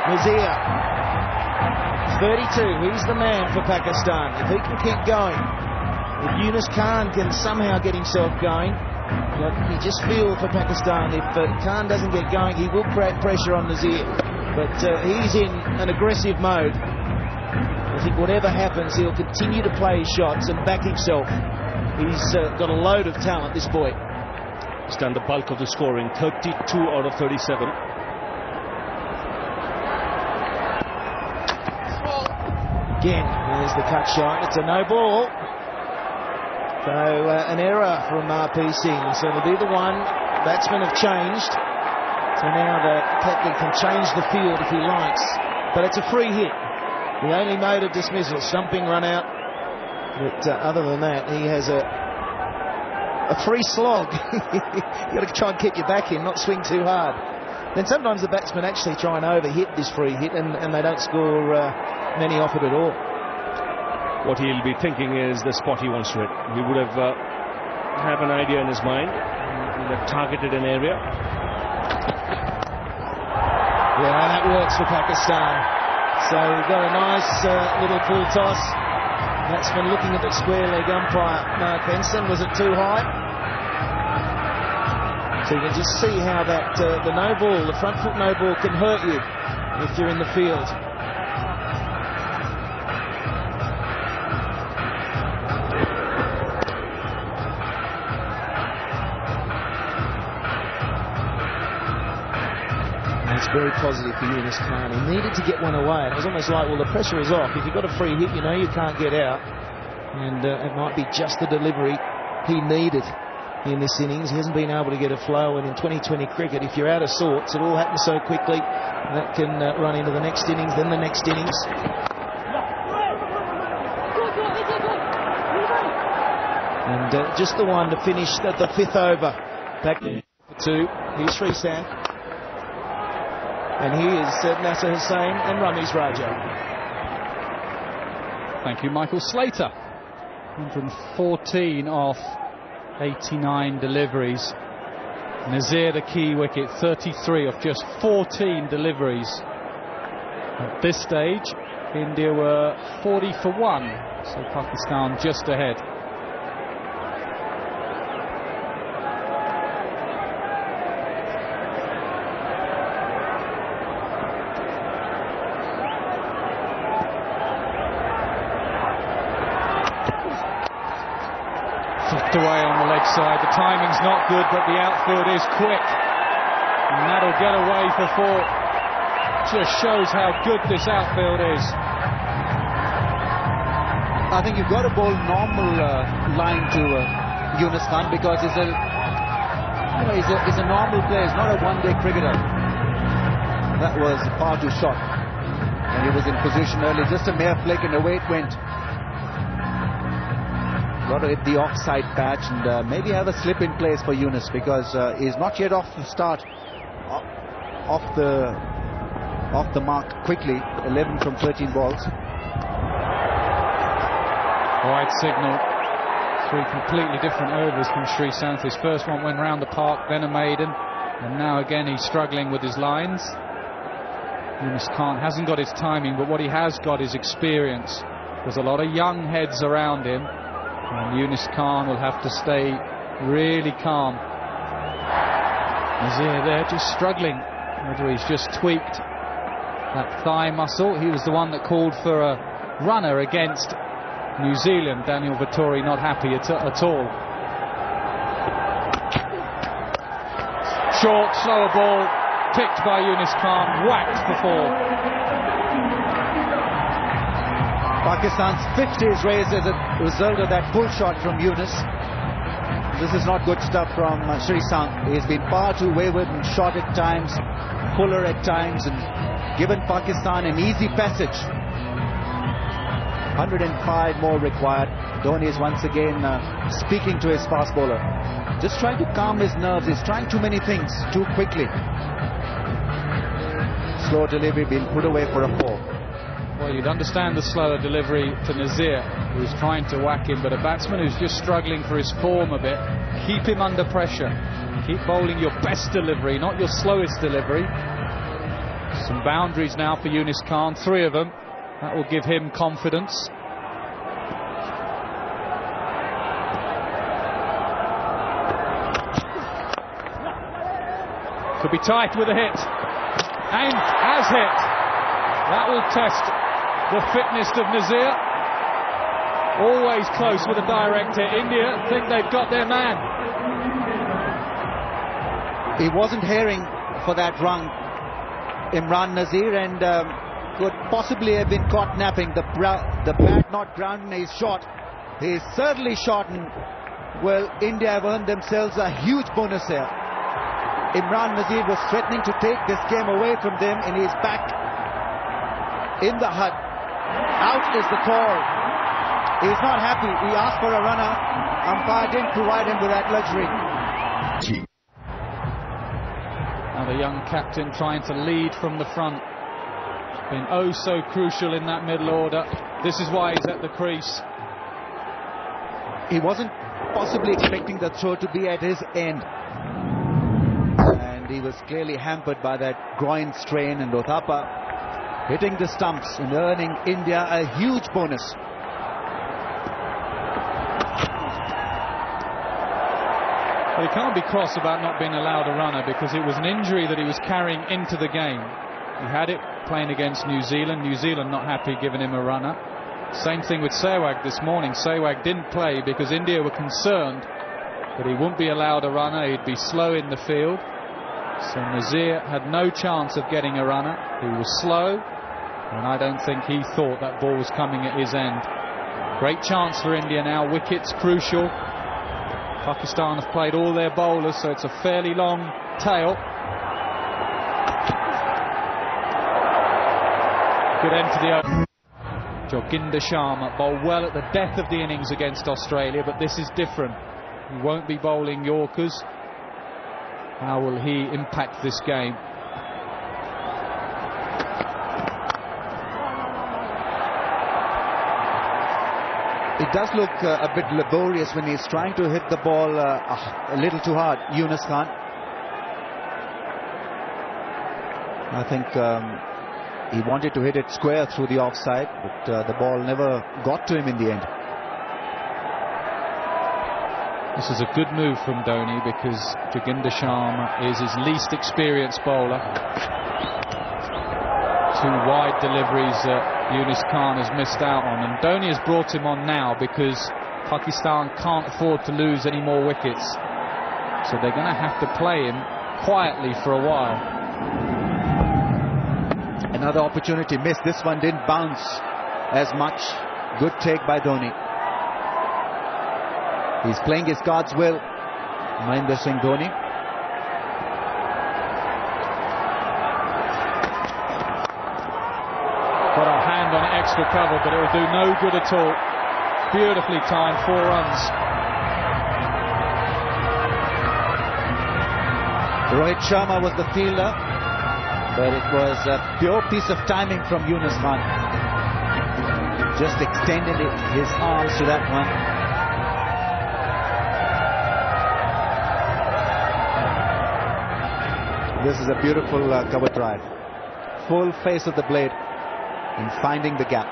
Speaker 23: Nazir. 32, he's the man for Pakistan. If he can keep going, if Yunus Khan can somehow get himself going, you just feel for Pakistan, if Khan doesn't get going, he will create pressure on Nazir. But he's in an aggressive mode. think whatever happens, he'll continue to play his shots and back himself. He's got a load of talent, this boy.
Speaker 22: He's done the bulk of the scoring, 32 out of 37.
Speaker 23: Again, there's the cut shot. It's a no ball. So an error from RPC. So it'll be the one. Batsmen have changed. So now the captain can change the field if he likes. But it's a free hit. The only mode of dismissal, stumping run out. But other than that, he has a free slog. You've got to try and keep your back in, not swing too hard. Then sometimes the batsmen actually try and overhit this free hit and they don't score many off it at all.
Speaker 22: What he'll be thinking is the spot he wants to hit. He would have an idea in his mind. He would have targeted an area.
Speaker 23: Yeah, that works for Pakistan. So we've got a nice little full toss. Batsman looking at the square leg umpire, Mark Benson. Was it too high? So you can just see how that the no ball, the front foot no ball, can hurt you if you're in the field. Very positive for Yunus Khan. He needed to get one away. It was almost like, well, the pressure is off. If you've got a free hit, you know you can't get out. And it might be just the delivery he needed in this innings. He hasn't been able to get a flow. And in 2020 cricket, if you're out of sorts, it all happens so quickly. That can run into the next innings, then the next innings. And just the one to finish the fifth over. Back for two. Here's Srisanth. And here's Nasser Hussain and Ramiz Raja.
Speaker 12: Thank you, Michael Slater. 114 off 89 deliveries. Nazir, the key wicket, 33 of just 14 deliveries. At this stage, India were 40 for 1, so Pakistan just ahead. Away on the leg side. The timing's not good, but the outfield is quick, and that'll get away for 4. Just shows how good this outfield is.
Speaker 11: I think you've got to bowl normal line to Yunus Khan, because he's a normal player. He's not a one-day cricketer. That was far too short, and he was in position early. Just a mere flick, and away it went. Got to hit the offside patch and maybe have a slip in place for Yunus, because he's not yet off the start, off the mark quickly. 11 from 13 balls.
Speaker 12: Wide signal. 3 completely different overs from Srisanth. His first one went round the park, then a maiden, and now again he's struggling with his lines. Yunus Khan hasn't got his timing, but what he has got is experience. There's a lot of young heads around him. And Yunus Khan will have to stay really calm. Nazir there just struggling, whether he's just tweaked that thigh muscle. He was the one that called for a runner against New Zealand. Daniel Vettori not happy at all. Short, slower ball, picked by Yunus Khan, whacked for 4.
Speaker 11: Pakistan's 50 is raised as a result of that pull shot from Yunus. This is not good stuff from Srisanth. He's been far too wayward and short at times, fuller at times, and given Pakistan an easy passage. 105 more required. Dhoni is once again speaking to his fast bowler. Just trying to calm his nerves. He's trying too many things too quickly. Slow delivery being put away for a 4.
Speaker 12: Well, you'd understand the slower delivery to Nazir, who's trying to whack him, but a batsman who's just struggling for his form a bit. Keep him under pressure. Keep bowling your best delivery, not your slowest delivery. Some boundaries now for Yunus Khan, 3 of them. That will give him confidence. Could be tight with a hit. And has hit. That will test
Speaker 1: the fitness of Nazir. Always close with a direct hit. India think they've got their man.
Speaker 23: He wasn't hearing for that run, Imran Nazir, and could possibly have been caught napping. The bat not grounding his shot. He's certainly shot, and well, India have earned themselves a huge bonus here. Imran Nazir was threatening to take this game away from them, and he's back in the hut. Out is the call. He's not happy. He asked for a runner. Umpire didn't provide him with that luxury.
Speaker 1: Now the young captain trying to lead from the front. It's been oh so crucial in that middle order. This is why he's at the crease.
Speaker 23: He wasn't possibly expecting the throw to be at his end. And he was clearly hampered by that groin strain, and Uthappa hitting the stumps and earning India a huge bonus.
Speaker 1: Well, he can't be cross about not being allowed a runner, because it was an injury that he was carrying into the game. He had it playing against New Zealand. New Zealand not happy giving him a runner. Same thing with Sehwag this morning. Sehwag didn't play because India were concerned that he wouldn't be allowed a runner. He'd be slow in the field. So Nazir had no chance of getting a runner. He was slow, and I don't think he thought that ball was coming at his end. Great chance for India now. Wickets crucial. Pakistan have played all their bowlers, so it's a fairly long tail. Good end to the over. Joginder Sharma bowled well at the death of the innings against Australia, but this is different. He won't be bowling Yorkers. How will he impact this game?
Speaker 23: It does look a bit laborious when he's trying to hit the ball a little too hard, Yunus Khan. I think he wanted to hit it square through the offside, but the ball never got to him in the end.
Speaker 1: This is a good move from Dhoni, because Joginder Sharma is his least experienced bowler. Two wide deliveries Yunus Khan has missed out on, and Dhoni has brought him on now because Pakistan can't afford to lose any more wickets, so they're going to have to play him quietly for a while.
Speaker 23: Another opportunity missed. This one didn't bounce as much. Good take by Dhoni. He's playing his cards well, Mahendra Singh Dhoni.
Speaker 1: Got a hand on extra cover, but it will do no good at all. Beautifully timed, 4 runs.
Speaker 23: Rohit Sharma was the fielder, but it was a pure piece of timing from Yunus Khan. Just extended his arms to that one. This is a beautiful cover drive. Full face of the blade in finding the gap.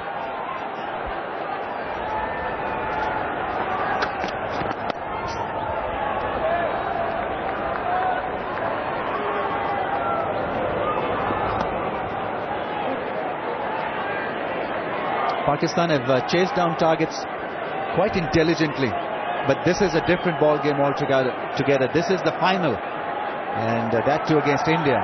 Speaker 23: Pakistan have chased down targets quite intelligently, but this is a different ball game altogether. This is the final, and that too against India.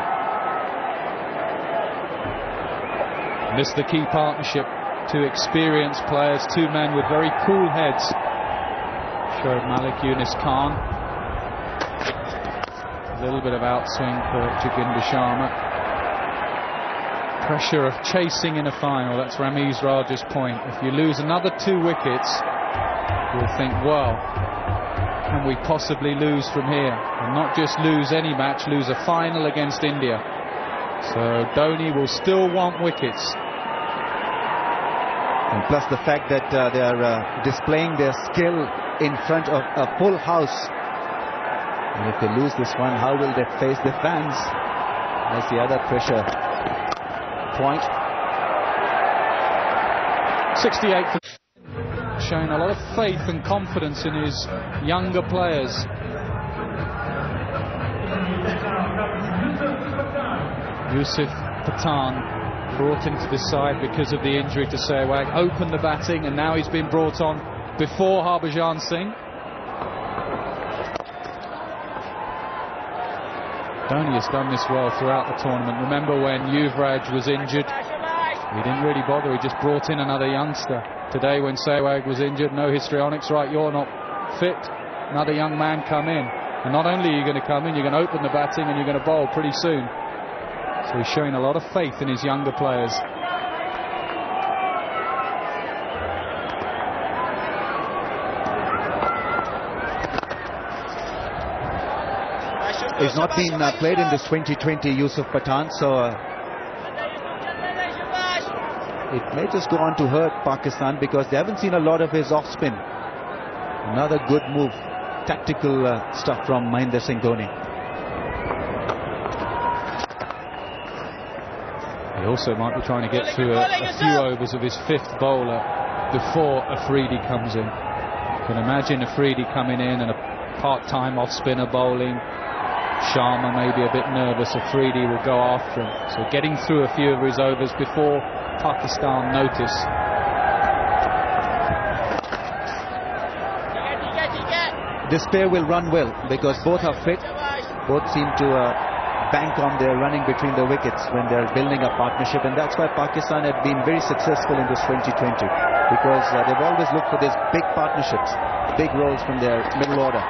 Speaker 1: This is the key partnership. 2 experienced players, 2 men with very cool heads. Shoaib Malik, Yunus Khan. A little bit of outswing for Joginder Sharma. Pressure of chasing in a final. That's Ramiz Raja's point. If you lose another 2 wickets, you'll think, well, can we possibly lose from here? And not just lose any match, lose a final against India. So Dhoni will still want wickets.
Speaker 23: And plus the fact that they are displaying their skill in front of a full house. And if they lose this one, how will they face the fans? That's the other pressure point.
Speaker 1: 68, showing a lot of faith and confidence in his younger players. Yusuf Pathan brought into the side because of the injury to Sehwag, opened the batting, and now he's been brought on before Harbhajan Singh. Dhoni has done this well throughout the tournament. Remember when Yuvraj was injured? He didn't really bother, he just brought in another youngster. Today when Sehwag was injured, no histrionics, right, you're not fit, another young man come in. And not only are you going to come in, you're going to open the batting and you're going to bowl pretty soon. So he's showing a lot of faith in his younger players.
Speaker 11: He's not been played in this 2020, Yusuf Pathan, so it may just go on to hurt Pakistan because they haven't seen a lot of his off spin. Another good move, tactical stuff from Mahendra Singh Dhoni.
Speaker 1: He also might be trying to get through a few overs of his fifth bowler before Afridi comes in. You can imagine Afridi coming in and a part-time off-spinner bowling. Sharma may be a bit nervous, Afridi will go after him. So getting through a few of his overs before Pakistan notice.
Speaker 11: This pair will run well because both are fit. Both seem to bank on their running between the wickets when they're building a partnership, and that's why Pakistan have been very successful in this 2020 because they've always looked for these big partnerships, big roles from their middle order.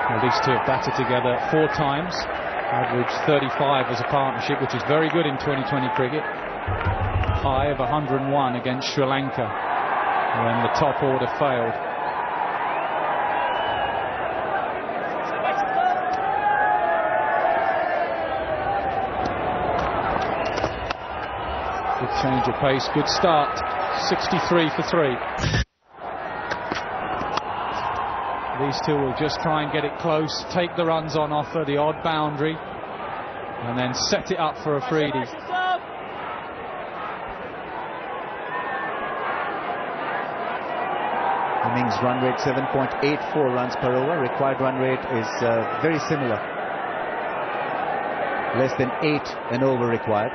Speaker 1: Well, these two have batted together 4 times, average 35 as a partnership, which is very good in 2020 cricket. High of 101 against Sri Lanka when the top order failed. Good change of pace, good start. 63 for 3. These two will just try and get it close, take the runs on offer, the odd boundary, and then set it up for Afridi.
Speaker 11: Innings run rate 7.84 runs per over. Required run rate is very similar. Less than 8 an over required.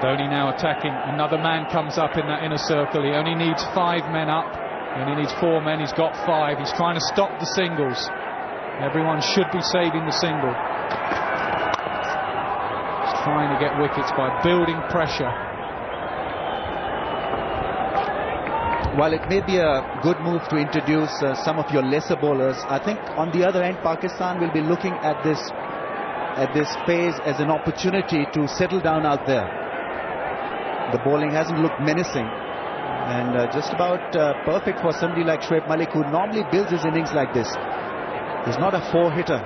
Speaker 1: Dhoni now attacking. Another man comes up in that inner circle. He only needs 5 men up. And he needs 4 men, he's got 5. He's trying to stop the singles. Everyone should be saving the single. He's trying to get wickets by building pressure.
Speaker 11: While it may be a good move to introduce some of your lesser bowlers, I think on the other end Pakistan will be looking at this phase as an opportunity to settle down out there. The bowling hasn't looked menacing. And just about perfect for somebody like Shoaib Malik, who normally builds his innings like this. He's not a 4-hitter.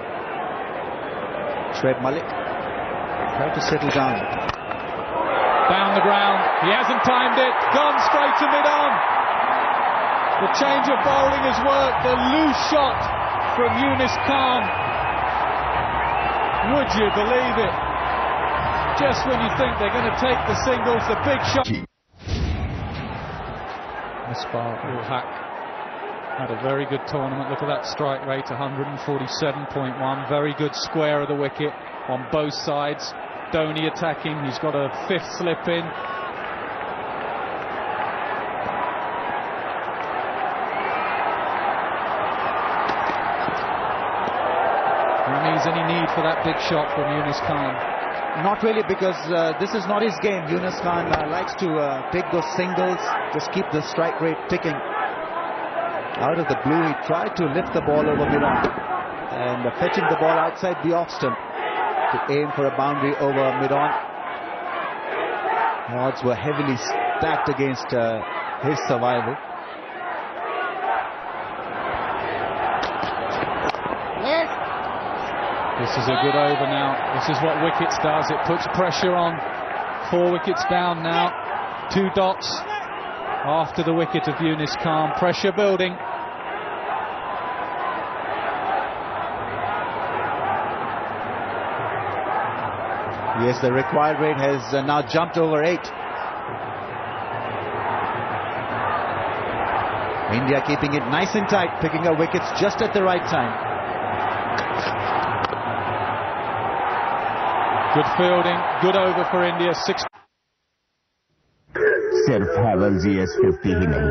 Speaker 11: Shoaib Malik try to settle down.
Speaker 1: Down the ground, he hasn't timed it, gone straight to mid-on. The change of bowling has worked, the loose shot from Yunus Khan. Would you believe it? Just when you think they're going to take the singles, the big shot. Misbah ul Haq had a very good tournament. Look at that strike rate, 147.1. Very good square of the wicket on both sides. Dhoni attacking, he's got a 5th slip in. Is any need for that big shot from Yunus Khan?
Speaker 11: Not really, because this is not his game. Yunus Khan likes to take those singles, just keep the strike rate ticking. Out of the blue, he tried to lift the ball over mid-on and fetching the ball outside the off stump to aim for a boundary over mid-on. The odds were heavily stacked against his survival.
Speaker 1: This is a good over now. This is what wickets does. It puts pressure on. 4 wickets down now. 2 dots after the wicket of Yunus Khan. Pressure building.
Speaker 11: Yes, the required rate has now jumped over 8. India keeping it nice and tight, picking up wickets just at the right time.
Speaker 1: Good fielding, good over for India. 6.
Speaker 3: सिर्फ Havells ES50 ही नहीं,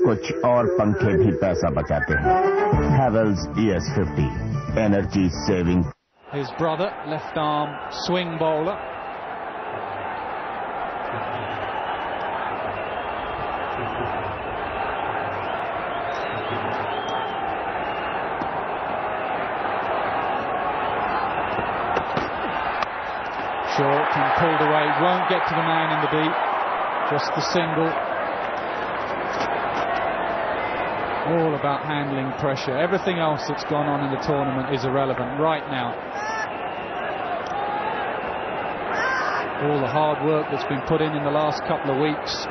Speaker 3: कुछ और पंखे भी पैसा बचाते हैं. Havells ES50, energy saving.
Speaker 1: His brother, left arm swing bowler. Short and pulled away, won't get to the man in the deep, just the single. All about handling pressure. Everything else that's gone on in the tournament is irrelevant right now. All the hard work that's been put in the last couple of weeks.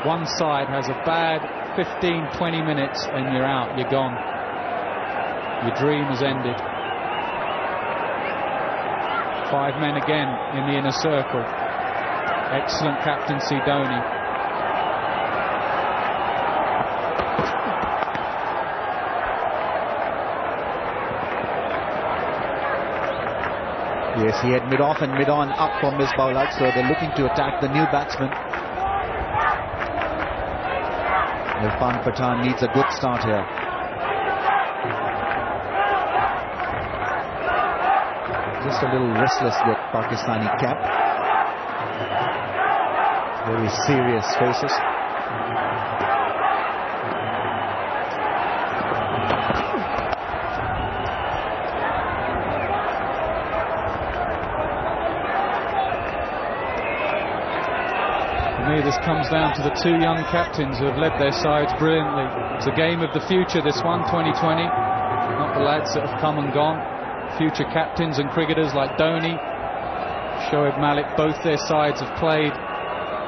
Speaker 1: One side has a bad 15-20 minutes and you're out, you're gone. Your dream has ended. 5 men again in the inner circle. Excellent captaincy, Dhoni.
Speaker 9: Yes, he had mid-off and mid-on up for Misbah Ul Haq, so they're looking to attack the new batsman. Irfan Pathan needs a good start here. Just a little restless, that Pakistani cap. Very serious faces.
Speaker 1: For me, this comes down to the 2 young captains who have led their sides brilliantly. It's a game of the future, this one, 2020. Not the lads that have come and gone. Future captains and cricketers like Dhoni, Shoaib Malik, both their sides have played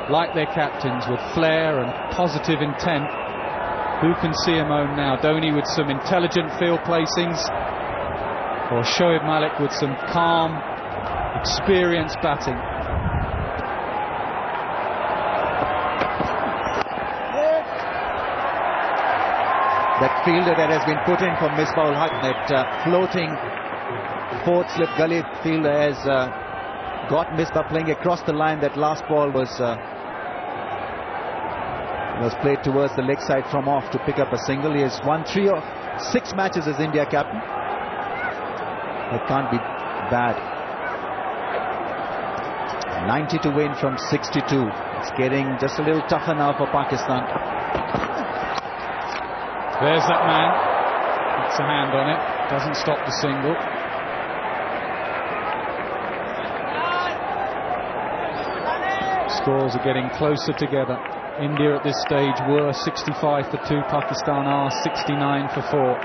Speaker 1: like their captains, with flair and positive intent. Who can see him home now? Dhoni with some intelligent field placings, or Shoaib Malik with some calm, experienced batting.
Speaker 9: That fielder that has been put in for Misbah Ul Haq, that floating fourth slip gully fielder has got Misbah playing across the line. That last ball was played towards the leg side from off to pick up a single. He has won 3 of 6 matches as India captain. That can't be bad. 90 to win from 62. It's getting just a little tougher now for Pakistan.
Speaker 1: There's that man. Puts a hand on it. Doesn't stop the single. Scores are getting closer together. India at this stage were 65 for 2. Pakistan are 69 for 4.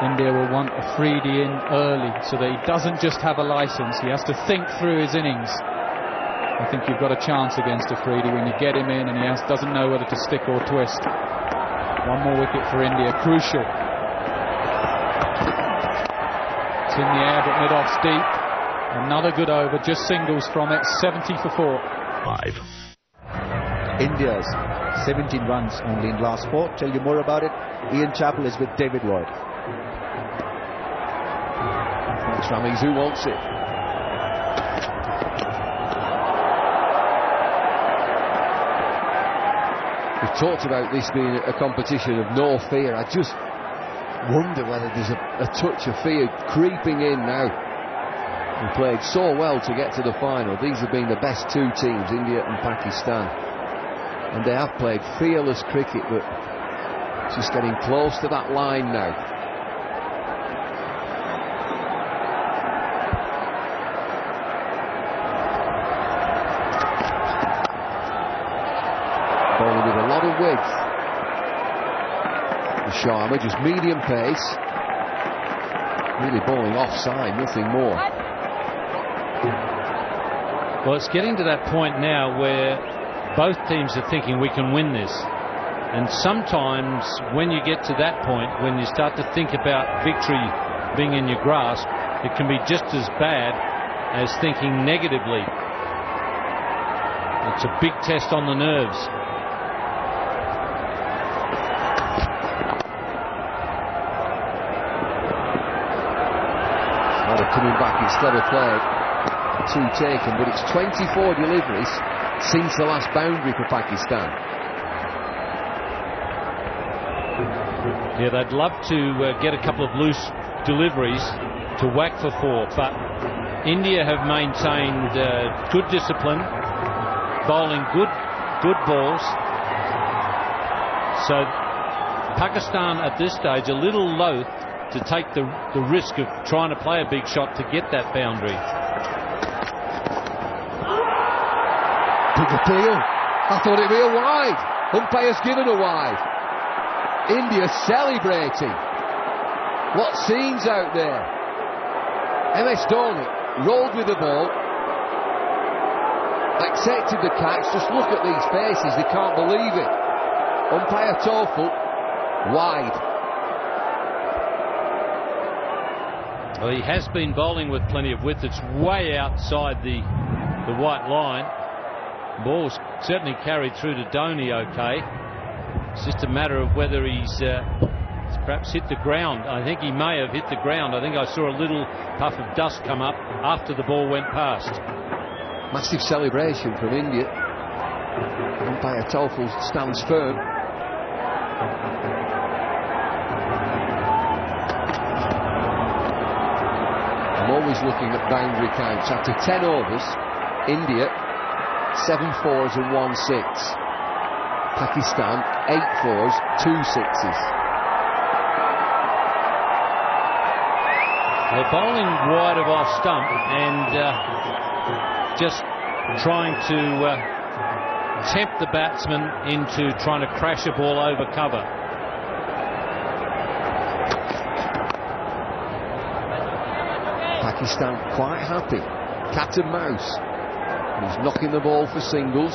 Speaker 1: India will want Afridi in early so that he doesn't just have a licence. He has to think through his innings. I think you've got a chance against Afridi when you get him in and he doesn't know whether to stick or twist. One more wicket for India, crucial. It's in the air but mid-off's deep. Another good over, just singles from it, 70 for 4.
Speaker 3: 5.
Speaker 9: India's 17 runs only in last 4. Tell you more about it. Ian Chappell is with David Lloyd.
Speaker 4: Shrammies, who wants it? We've talked about this being a competition of no fear. I just wonder whether there's a touch of fear creeping in now. We played so well to get to the final. These have been the best 2 teams, India and Pakistan. And they have played fearless cricket, but just getting close to that line now. Bowling with a lot of width. Sharma, just medium pace. Really bowling offside, nothing more.
Speaker 6: Well, it's getting to that point now where both teams are thinking we can win this. And sometimes when you get to that point, when you start to think about victory being in your grasp, it can be just as bad as thinking negatively. It's a big test on the nerves.
Speaker 9: Not a
Speaker 4: coming back. It's clever play. 2 taken, but it's 24 deliveries since the last boundary for Pakistan.
Speaker 6: Yeah, they'd love to get a couple of loose deliveries to whack for 4, but India have maintained good discipline, bowling good balls. So Pakistan at this stage a little loath to take the risk of trying to play a big shot to get that boundary.
Speaker 4: Big appeal. I thought it'd be a wide. Umpire's given a wide. India celebrating. What scenes out there. MS Dhoni rolled with the ball, accepted the catch. Just look at these faces, they can't believe it. Umpire Tofu, wide.
Speaker 6: Well, he has been bowling with plenty of width. It's way outside the white line. Ball's certainly carried through to Dhoni okay. It's just a matter of whether he's perhaps hit the ground. I think he may have hit the ground. I think I saw a little puff of dust come up after the ball went past.
Speaker 4: Massive celebration from India. Umpire Tofu stands firm. I'm always looking at boundary counts. After 10 overs, India 7 4s and 1 6. Pakistan 8 4s, 2 6s.
Speaker 6: They're bowling wide of off stump and just trying to tempt the batsman into trying to crash a ball over cover.
Speaker 4: Pakistan quite happy. Cat and mouse. He's knocking the ball for singles.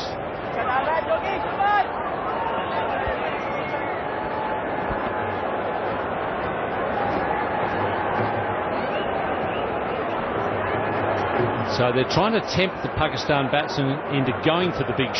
Speaker 6: So they're trying to tempt the Pakistan batsman into going for the big